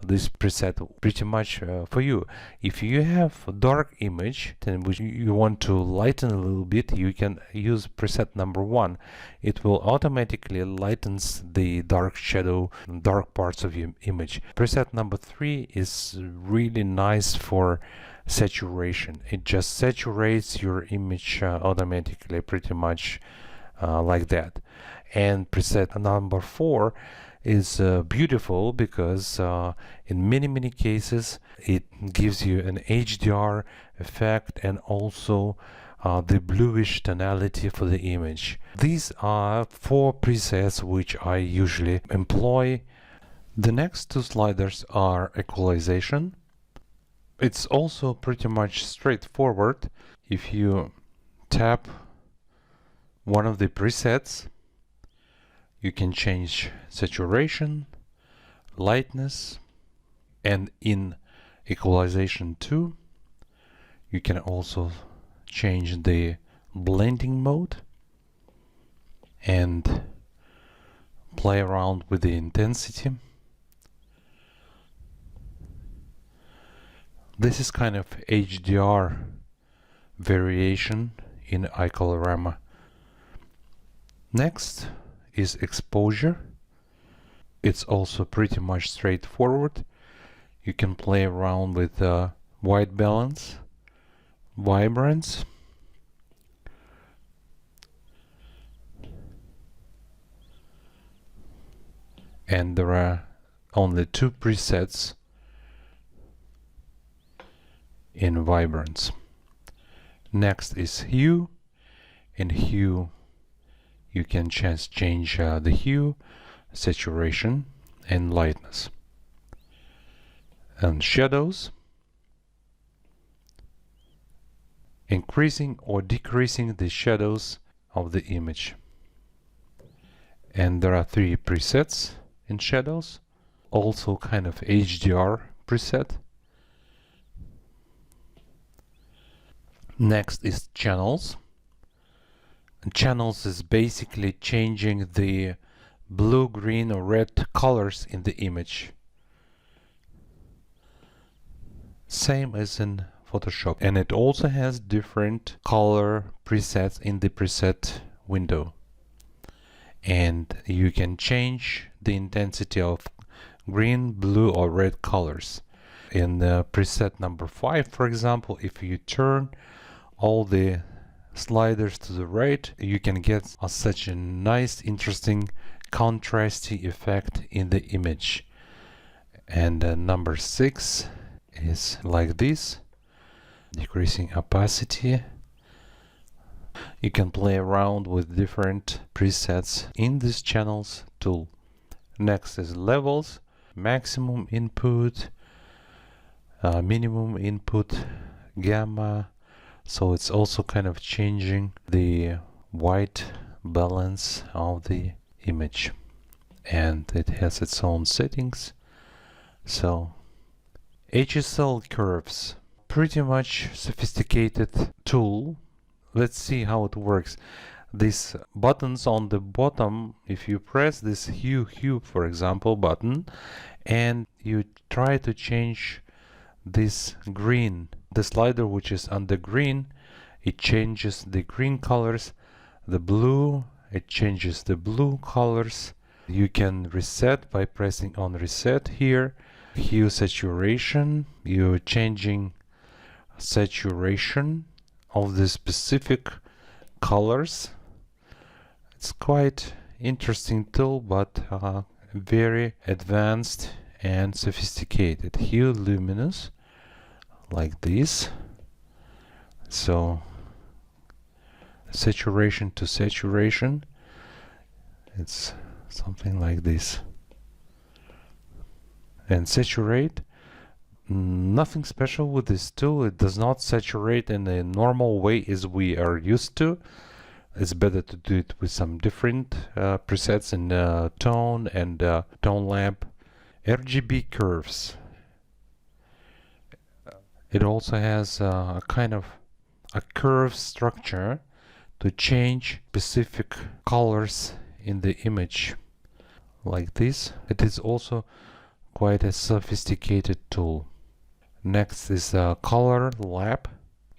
this preset pretty much for you. If you have a dark image then which you want to lighten a little bit, you can use preset number 1. It will automatically lightens the dark shadow, dark parts of your image. Preset number 3 is really nice for saturation. It just saturates your image automatically, pretty much like that. And preset number 4 is beautiful because in many cases it gives you an HDR effect and also the bluish tonality for the image. These are 4 presets which I usually employ. The next 2 sliders are equalization. It's also pretty much straightforward. If you tap one of the presets, you can change saturation, lightness, and in equalization 2 you can also change the blending mode and play around with the intensity. This is kind of HDR variation in IColorama. Next is exposure. It's also pretty much straightforward. You can play around with white balance, vibrance, and there are only 2 presets in vibrance. Next is hue. In hue you can just change the hue, saturation, and lightness. And shadows, increasing or decreasing the shadows of the image. And there are 3 presets in shadows, also kind of HDR preset. Next is channels. Channels is basically changing the blue, green, or red colors in the image. Same as in Photoshop. And it also has different color presets in the preset window. And you can change the intensity of green, blue, or red colors. In the preset number 5, for example, if you turn all the sliders to the right, you can get such a nice, interesting, contrasty effect in the image. And number 6 is like this, decreasing opacity. You can play around with different presets in this channels tool. Next is levels, maximum input, minimum input, gamma. So it's also kind of changing the white balance of the image, and it has its own settings. So HSL curves, pretty much sophisticated tool let's see how it works. These buttons on the bottom, if you press this hue for example button and you try to change this green, the slider which is under green, it changes the green colors. The blue, it changes the blue colors. You can reset by pressing on reset here. Hue saturation, you're changing saturation of the specific colors. It's quite interesting tool, but very advanced and sophisticated. Hue luminous, like this. So saturation to saturation, it's something like this. And saturate, nothing special with this tool. It does not saturate in a normal way as we are used to. It's better to do it with some different presets in tone and tone lamp. RGB curves. It also has a kind of a curve structure to change specific colors in the image, like this. It is also quite a sophisticated tool. Next is Color Lab,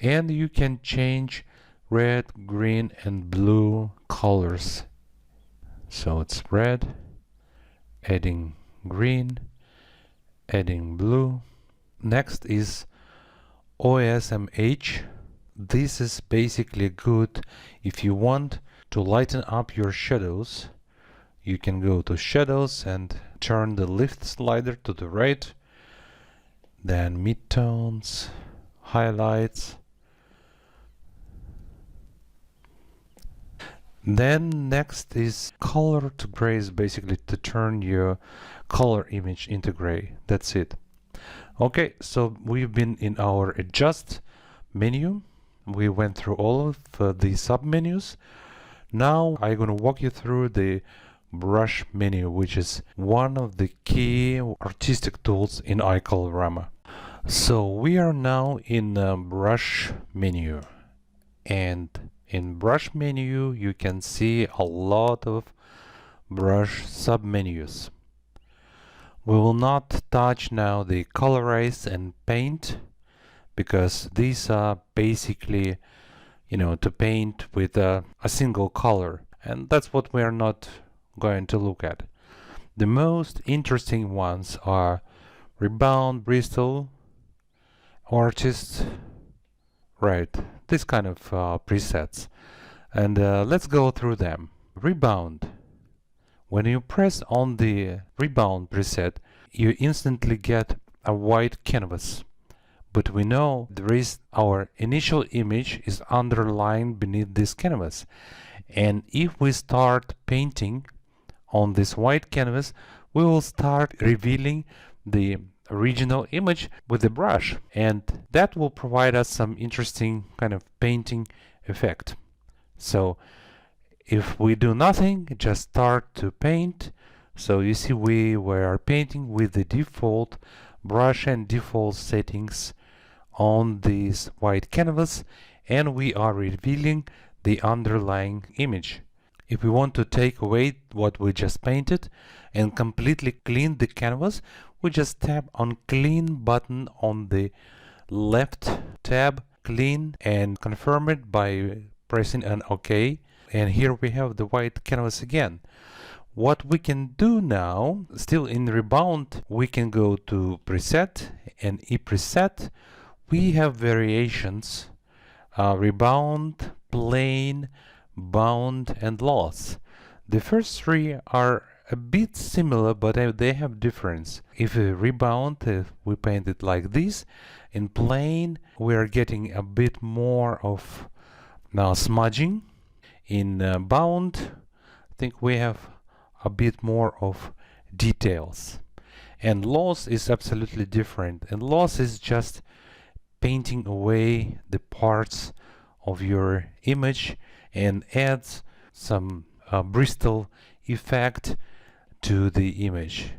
and you can change red, green and blue colors. So it's red, adding green, adding blue. Next is OSMH. This is basically good if you want to lighten up your shadows. You can go to shadows and turn the lift slider to the right, then midtones, highlights. Then next is color to gray, is basically to turn your color image into gray. That's it. Okay, so we've been in our adjust menu. We went through all of the sub menus. Now I'm going to walk you through the brush menu, which is one of the key artistic tools in IColorama. So we are now in brush menu, and in brush menu you can see a lot of brush submenus. We will not touch now the colorize and paint, because these are basically, to paint with a single color, and that's what we are not going to look at. The most interesting ones are Rebound, Bristol, Artist, right, this kind of presets. And let's go through them. Rebound. When you press on the Rebound preset, you instantly get a white canvas. But we know there is our initial image is underlined beneath this canvas. And if we start painting on this white canvas, we will start revealing the original image with the brush, and that will provide us some interesting kind of painting effect. So if we do nothing, just start to paint, so you see we were painting with the default brush and default settings on this white canvas, and we are revealing the underlying image. If we want to take away what we just painted and completely clean the canvas, we just tap on Clean button on the left tab, Clean, and confirm it by pressing an OK. And here we have the white canvas again. What we can do now, still in Rebound, we can go to Preset and ePreset. We have variations, Rebound, Plane, Bound and Loss. The first three are a bit similar, but they have difference. If we Rebound, we paint it like this. In Plane, we are getting a bit more of smudging. In Bound, I think we have a bit more of details. And Loss is absolutely different. And Loss is just painting away the parts of your image and adds some Bristol effect to the image.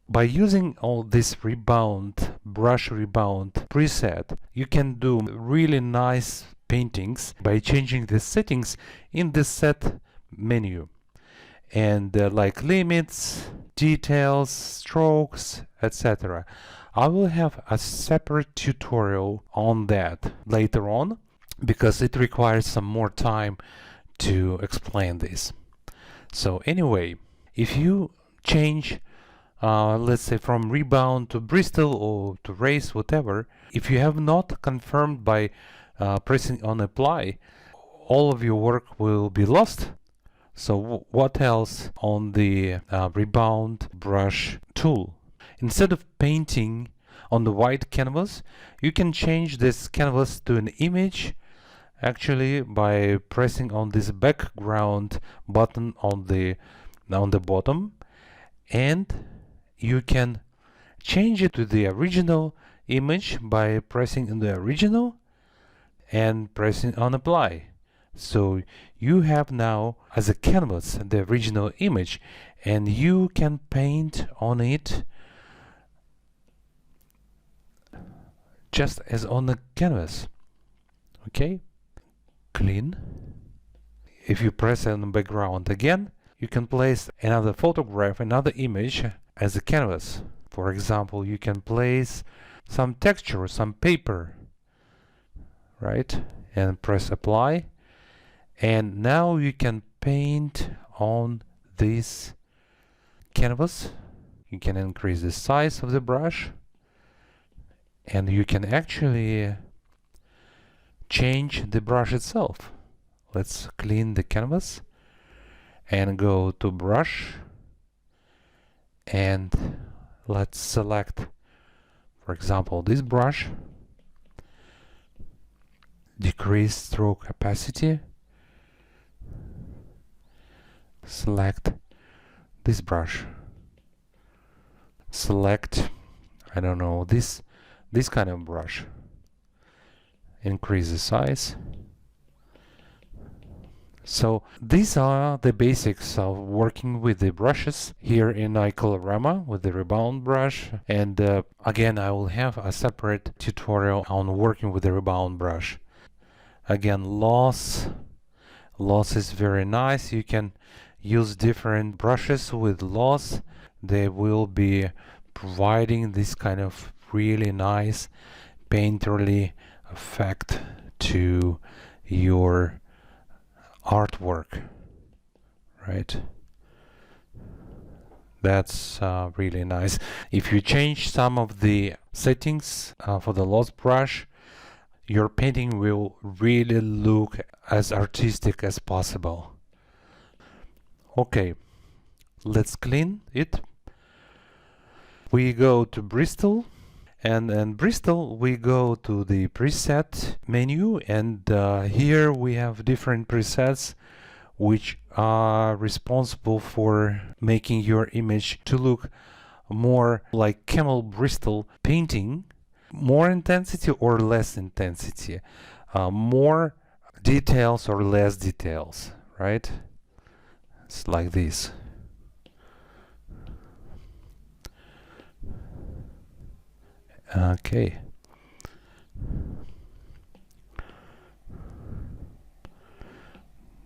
By using all this brush rebound preset, you can do really nice paintings by changing the settings in the set menu. And like limits, details, strokes, etc. I will have a separate tutorial on that later on because it requires some more time to explain this. So anyway, if you change let's say from rebound to Bristol or to race, whatever, if you have not confirmed by pressing on apply, all of your work will be lost. So what else on the rebound brush tool? Instead of painting on the white canvas, you can change this canvas to an image actually by pressing on this background button on the bottom, and you can change it to the original image by pressing on the original and pressing on apply. So you have now as a canvas the original image, and you can paint on it just as on the canvas. Okay, clean. If you press on the background again, you can place another photograph, another image as a canvas. For example, you can place some texture, some paper, right? And press apply. And now you can paint on this canvas. You can increase the size of the brush, and you can actually change the brush itself. Let's clean the canvas and go to brush, and let's select, for example, this brush, decrease stroke opacity, select this brush, select, I don't know, this kind of brush, increase the size. So these are the basics of working with the brushes here in IColorama with the rebound brush. And again, I will have a separate tutorial on working with the rebound brush. Again, loss is very nice. You can use different brushes with loss. They will be providing this kind of really nice painterly effect to your artwork, right? That's really nice. If you change some of the settings for the loss brush, your painting will really look as artistic as possible. Okay, let's clean it. We go to Bristol, and Bristol we go to the preset menu, and here we have different presets which are responsible for making your image to look more like Camel Bristol painting, more intensity or less intensity, more details or less details, right? It's like this. Okay.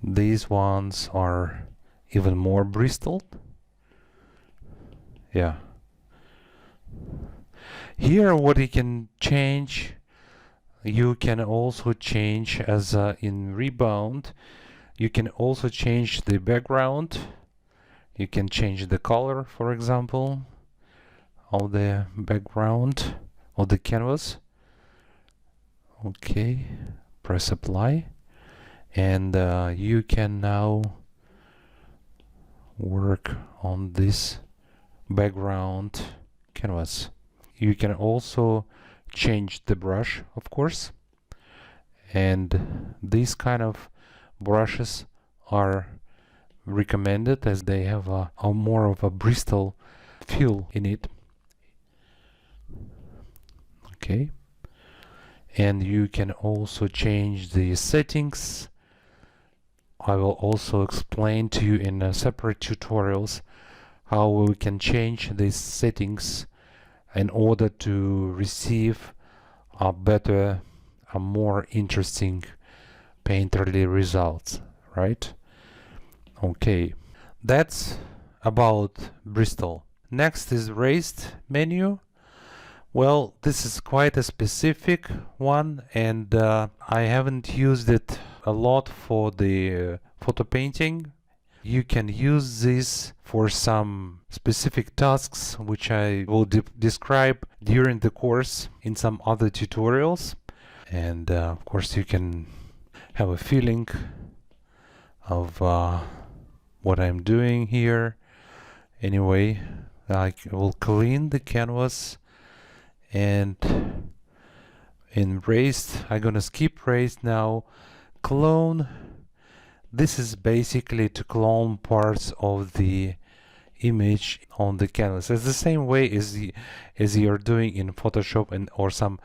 These ones are even more Bristol. Yeah. Here what you can change, you can also change as in rebound. You can also change the background. You can change the color, for example, of the background of the canvas. Okay, press apply, and you can now work on this background canvas. You can also change the brush, of course, and these kind of brushes are recommended as they have a more of a Bristol feel in it. Okay, and you can also change the settings. I will also explain to you in separate tutorials how we can change these settings in order to receive a better, a more interesting painterly results, right? Okay, that's about Bristol. Next is raised menu. Well, this is quite a specific one, and I haven't used it a lot for the photo painting. You can use this for some specific tasks, which I will describe during the course in some other tutorials. And of course, you can have a feeling of what I'm doing here. Anyway, I will clean the canvas, and in raised, I'm gonna skip raised now. Clone. This is basically to clone parts of the image on the canvas. It's the same way as you're doing in Photoshop and or some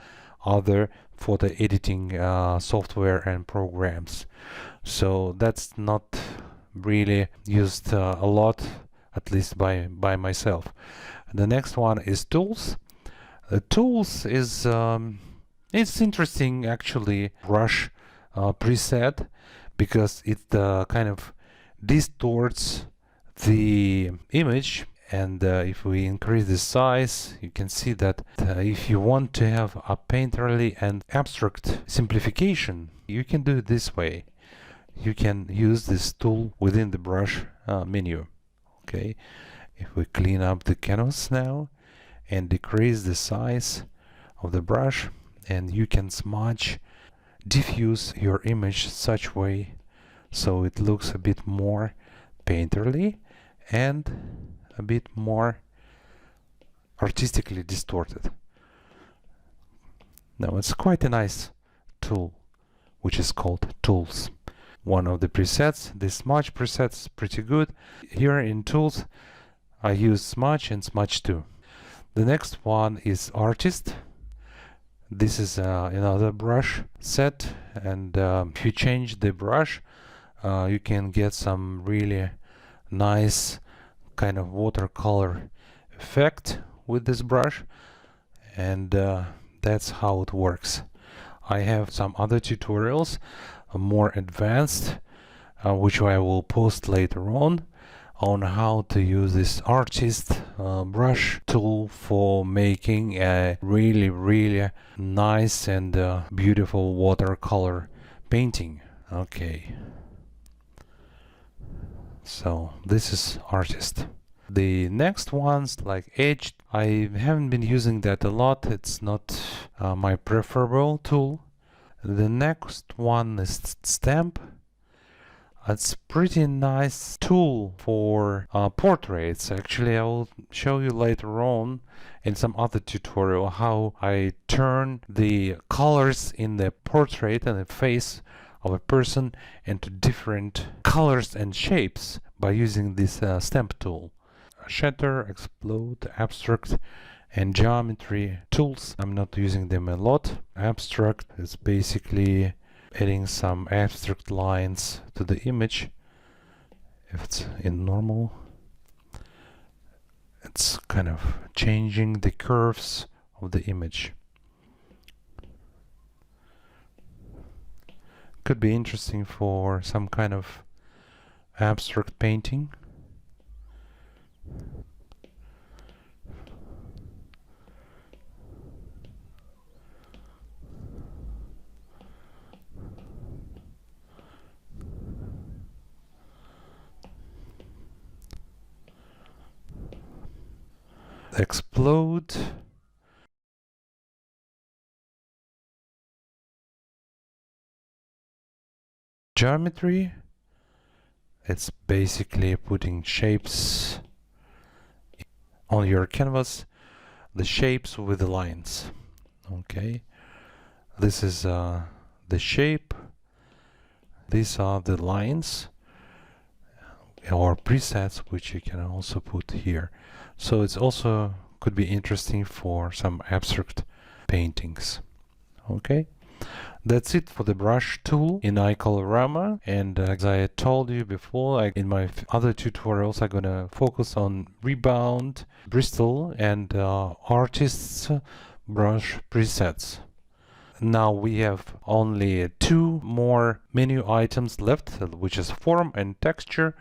other photo editing software and programs. So that's not really used a lot, at least by myself. The next one is tools. Tools is it's interesting actually. Brush preset, because it kind of distorts the image, and if we increase the size, you can see that if you want to have a painterly and abstract simplification, you can do it this way. You can use this tool within the brush menu. Okay, if we clean up the canvas now and decrease the size of the brush, and you can smudge, diffuse your image such way so it looks a bit more painterly and a bit more artistically distorted. Now it's quite a nice tool, which is called tools. One of the presets, the smudge preset, is pretty good. Here in tools I use smudge and smudge 2. The next one is artist. This is another brush set, and if you change the brush, you can get some really nice kind of watercolor effect with this brush, and that's how it works. I have some other tutorials, more advanced, which I will post later on how to use this artist brush tool for making a really nice and beautiful watercolor painting. Okay, so this is artist. The next ones, like edge, I haven't been using that a lot. It's not my preferable tool. The next one is stamp. It's pretty nice tool for portraits. Actually, I will show you later on in some other tutorial how I turn the colors in the portrait and the face of a person into different colors and shapes by using this stamp tool. Shatter, explode, abstract, and geometry tools. I'm not using them a lot. Abstract is basically adding some abstract lines to the image. If it's in normal, it's kind of changing the curves of the image. Could be interesting for some kind of abstract painting. Explode. Geometry. It's basically putting shapes on your canvas, the shapes with the lines. Okay, this is the shape, these are the lines or presets, which you can also put here. So it's also could be interesting for some abstract paintings. Okay, that's it for the brush tool in iColorama, and as I told you before, in my other tutorials I'm gonna focus on rebound, Bristol, and artists brush presets. Now we have only two more menu items left, which is form and texture,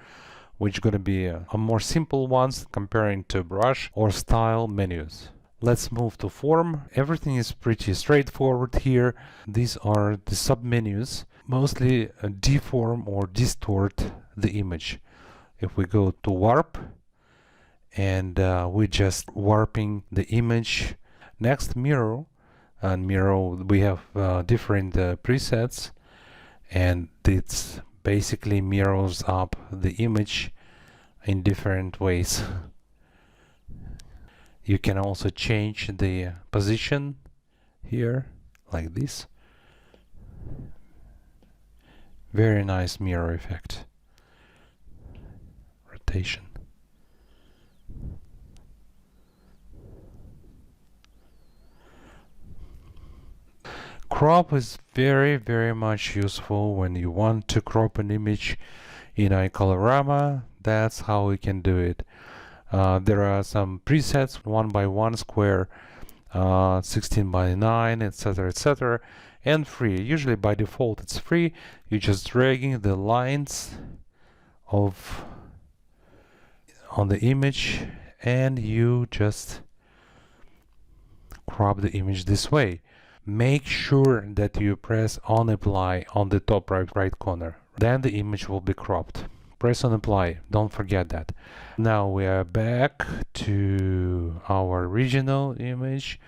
which are going to be a more simple ones comparing to brush or style menus. Let's move to form. Everything is pretty straightforward here. These are the submenus, mostly deform or distort the image. If we go to warp, and we're just warping the image. Next, mirror. And mirror, we have different presets, and it's basically mirrors up the image in different ways. You can also change the position here like this. Very nice mirror effect. Rotation. Crop is very much useful when you want to crop an image in IColorama. That's how we can do it. There are some presets, 1x1 square, 16:9, etc., and free. Usually by default it's free. You're just dragging the lines on the image, and you just crop the image this way. Make sure that you press on apply on the top right corner. Then the image will be cropped. Press on apply, don't forget that. Now we are back to our original image.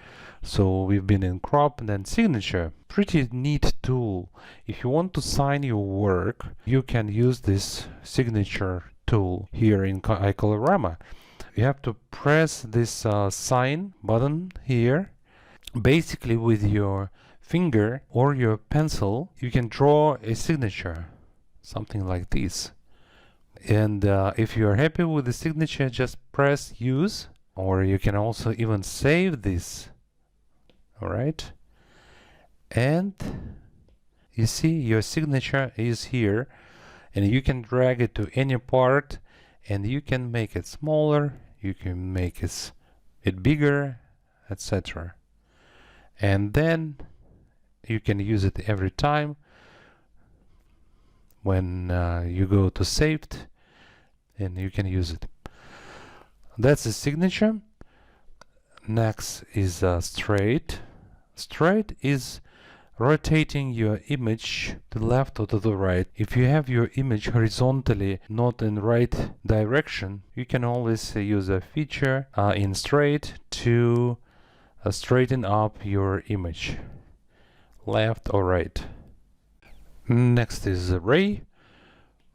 So we've been in crop and then signature. Pretty neat tool. If you want to sign your work, you can use this signature tool here in IColorama. You have to press this sign button here. Basically, with your finger or your pencil, you can draw a signature, something like this. And if you are happy with the signature, just press use, or you can also even save this. All right. And you see your signature is here, and you can drag it to any part, and you can make it smaller, you can make it bigger, etc. And then you can use it every time when you go to saved, and you can use it. That's the signature. Next is straight. Straight is rotating your image to the left or to the right. If you have your image horizontally, not in right direction, you can always use a feature in straight to straighten up your image, left or right. Next is ray.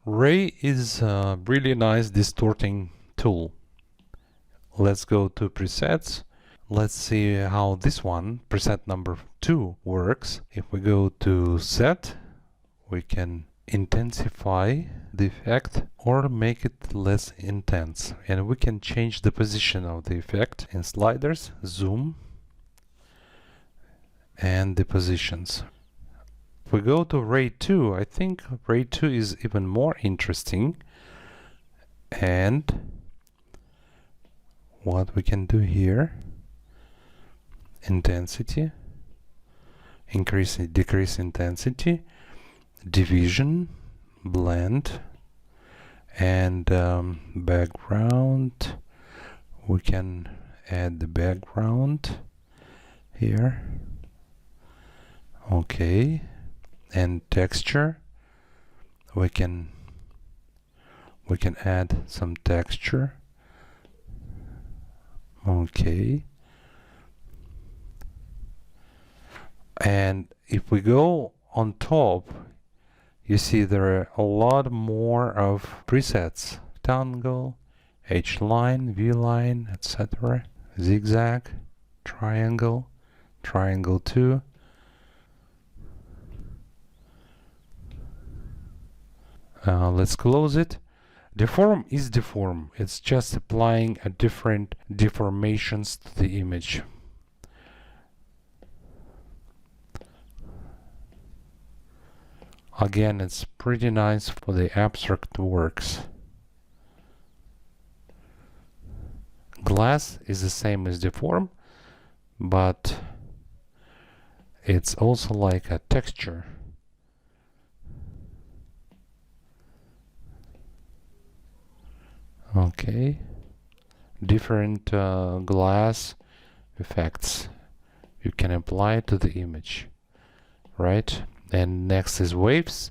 Ray is a really nice distorting tool. Let's go to presets. Let's see how this one, preset number 2, works. If we go to set, we can intensify the effect or make it less intense, and we can change the position of the effect in sliders, zoom, and the positions. If we go to Ray 2, I think Ray 2 is even more interesting. And what we can do here, intensity, increase and decrease intensity, division, blend, and background. We can add the background here. Okay, and texture, we can add some texture. Okay, and if we go on top, you see there are a lot more of presets: rectangle, H-line, V-line, etc., zigzag, triangle, triangle 2. Let's close it. Deform is deform. It's just applying a different deformations to the image. Again, it's pretty nice for the abstract works. Glass is the same as deform, but it's also like a texture. Okay, different glass effects you can apply to the image, right? And next is waves.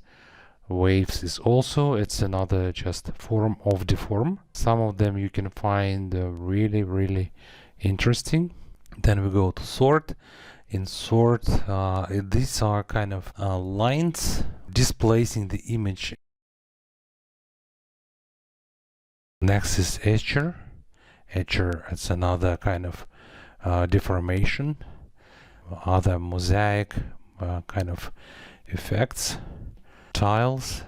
Waves is also, it's another just form of deform. Some of them you can find really interesting. Then we go to sort. In sort, these are kind of lines displacing the image. Next is etcher. Etcher, it's another kind of deformation, other mosaic kind of effects. Tiles,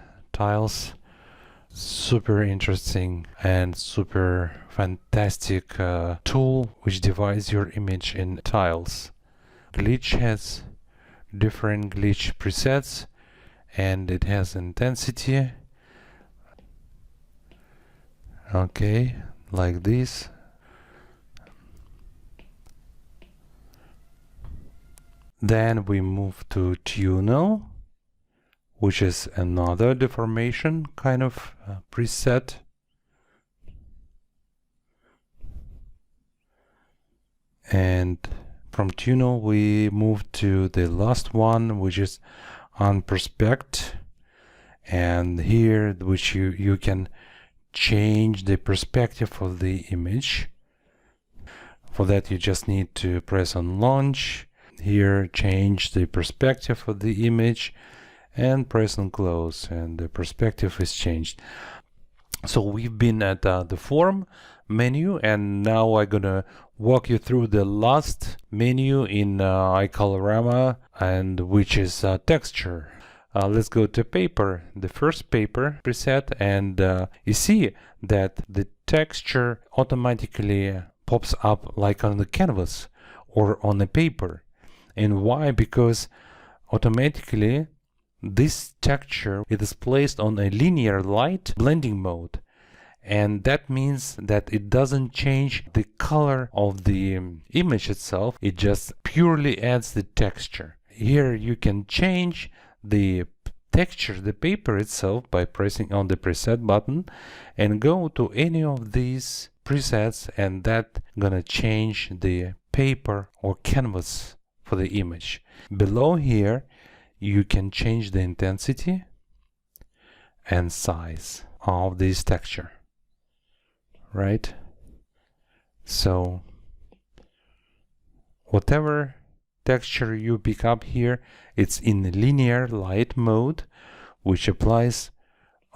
super interesting and super fantastic tool which divides your image in tiles. Glitch has different glitch presets, and it has intensity. Okay, like this. Then we move to tunnel, which is another deformation kind of preset. And from tunnel we move to the last one, which is on perspect. And here, which you can change the perspective of the image. For that you just need to press on launch. Here, change the perspective of the image and press on close, and the perspective is changed. So we've been at the form menu, and now I'm gonna walk you through the last menu in IColorama, and which is texture. Let's go to paper, the first paper preset, and you see that the texture automatically pops up like on the canvas or on the paper. And why? Because automatically this texture is placed on a linear light blending mode, and that means that it doesn't change the color of the image itself, it just purely adds the texture. Here you can change the texture, the paper itself, by pressing on the preset button and go to any of these presets, and that gonna change the paper or canvas for the image. Below here you can change the intensity and size of this texture, right? So whatever texture you pick up here, it's in linear light mode, which applies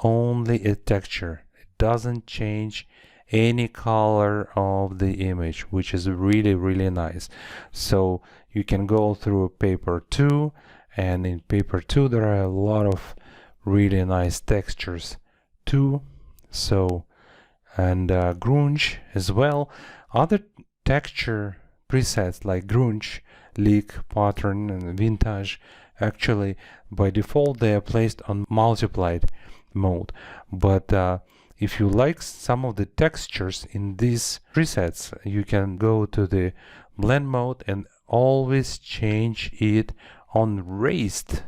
only a texture. It doesn't change any color of the image, which is really nice. So you can go through paper 2, and in paper 2 there are a lot of really nice textures too. So, and grunge as well. Other texture presets like grunge, leak, pattern, and vintage, actually by default they are placed on multiplied mode. But if you like some of the textures in these presets, you can go to the blend mode and always change it on raised.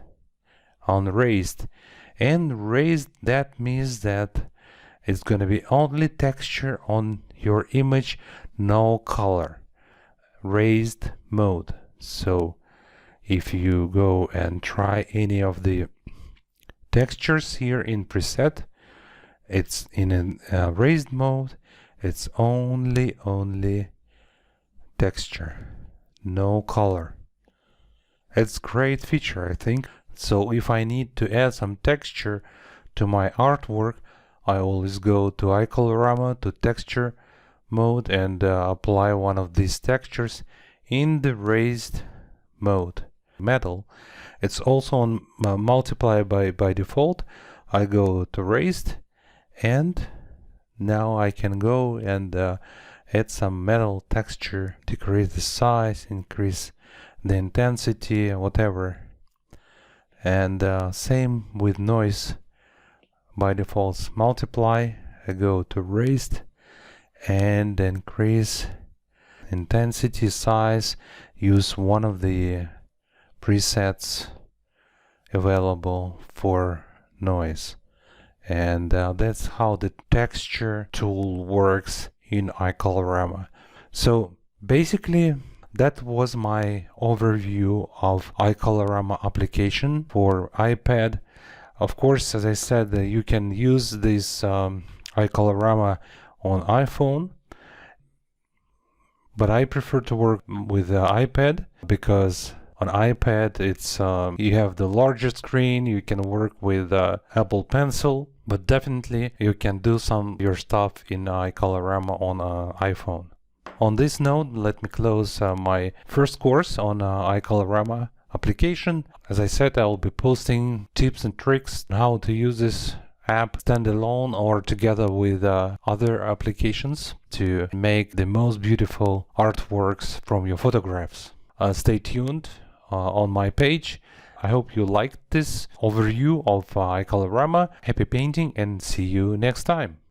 And raised, that means that it's going to be only texture on your image, no color. Raised mode. So if you go and try any of the textures here in preset, it's in a raised mode, it's only texture, no color. It's great feature, I think. So if I need to add some texture to my artwork, I always go to IColorama, to texture mode, and apply one of these textures in the raised mode. Metal, it's also on multiply by default. I go to raised, and now I can go and add some metal texture, decrease the size, increase the intensity, whatever. And same with noise, by default multiply. I go to raised and increase intensity, size, use one of the presets available for noise. And that's how the texture tool works in iColorama. So basically, that was my overview of iColorama application for iPad. Of course, as I said, you can use this iColorama on iPhone, but I prefer to work with the iPad because on iPad it's you have the larger screen. You can work with Apple Pencil, but definitely you can do some your stuff in iColorama on iPhone. On this note, let me close my first course on iColorama application. As I said, I will be posting tips and tricks on how to use this app standalone or together with other applications to make the most beautiful artworks from your photographs. Stay tuned on my page. I hope you liked this overview of iColorama. Happy painting and see you next time.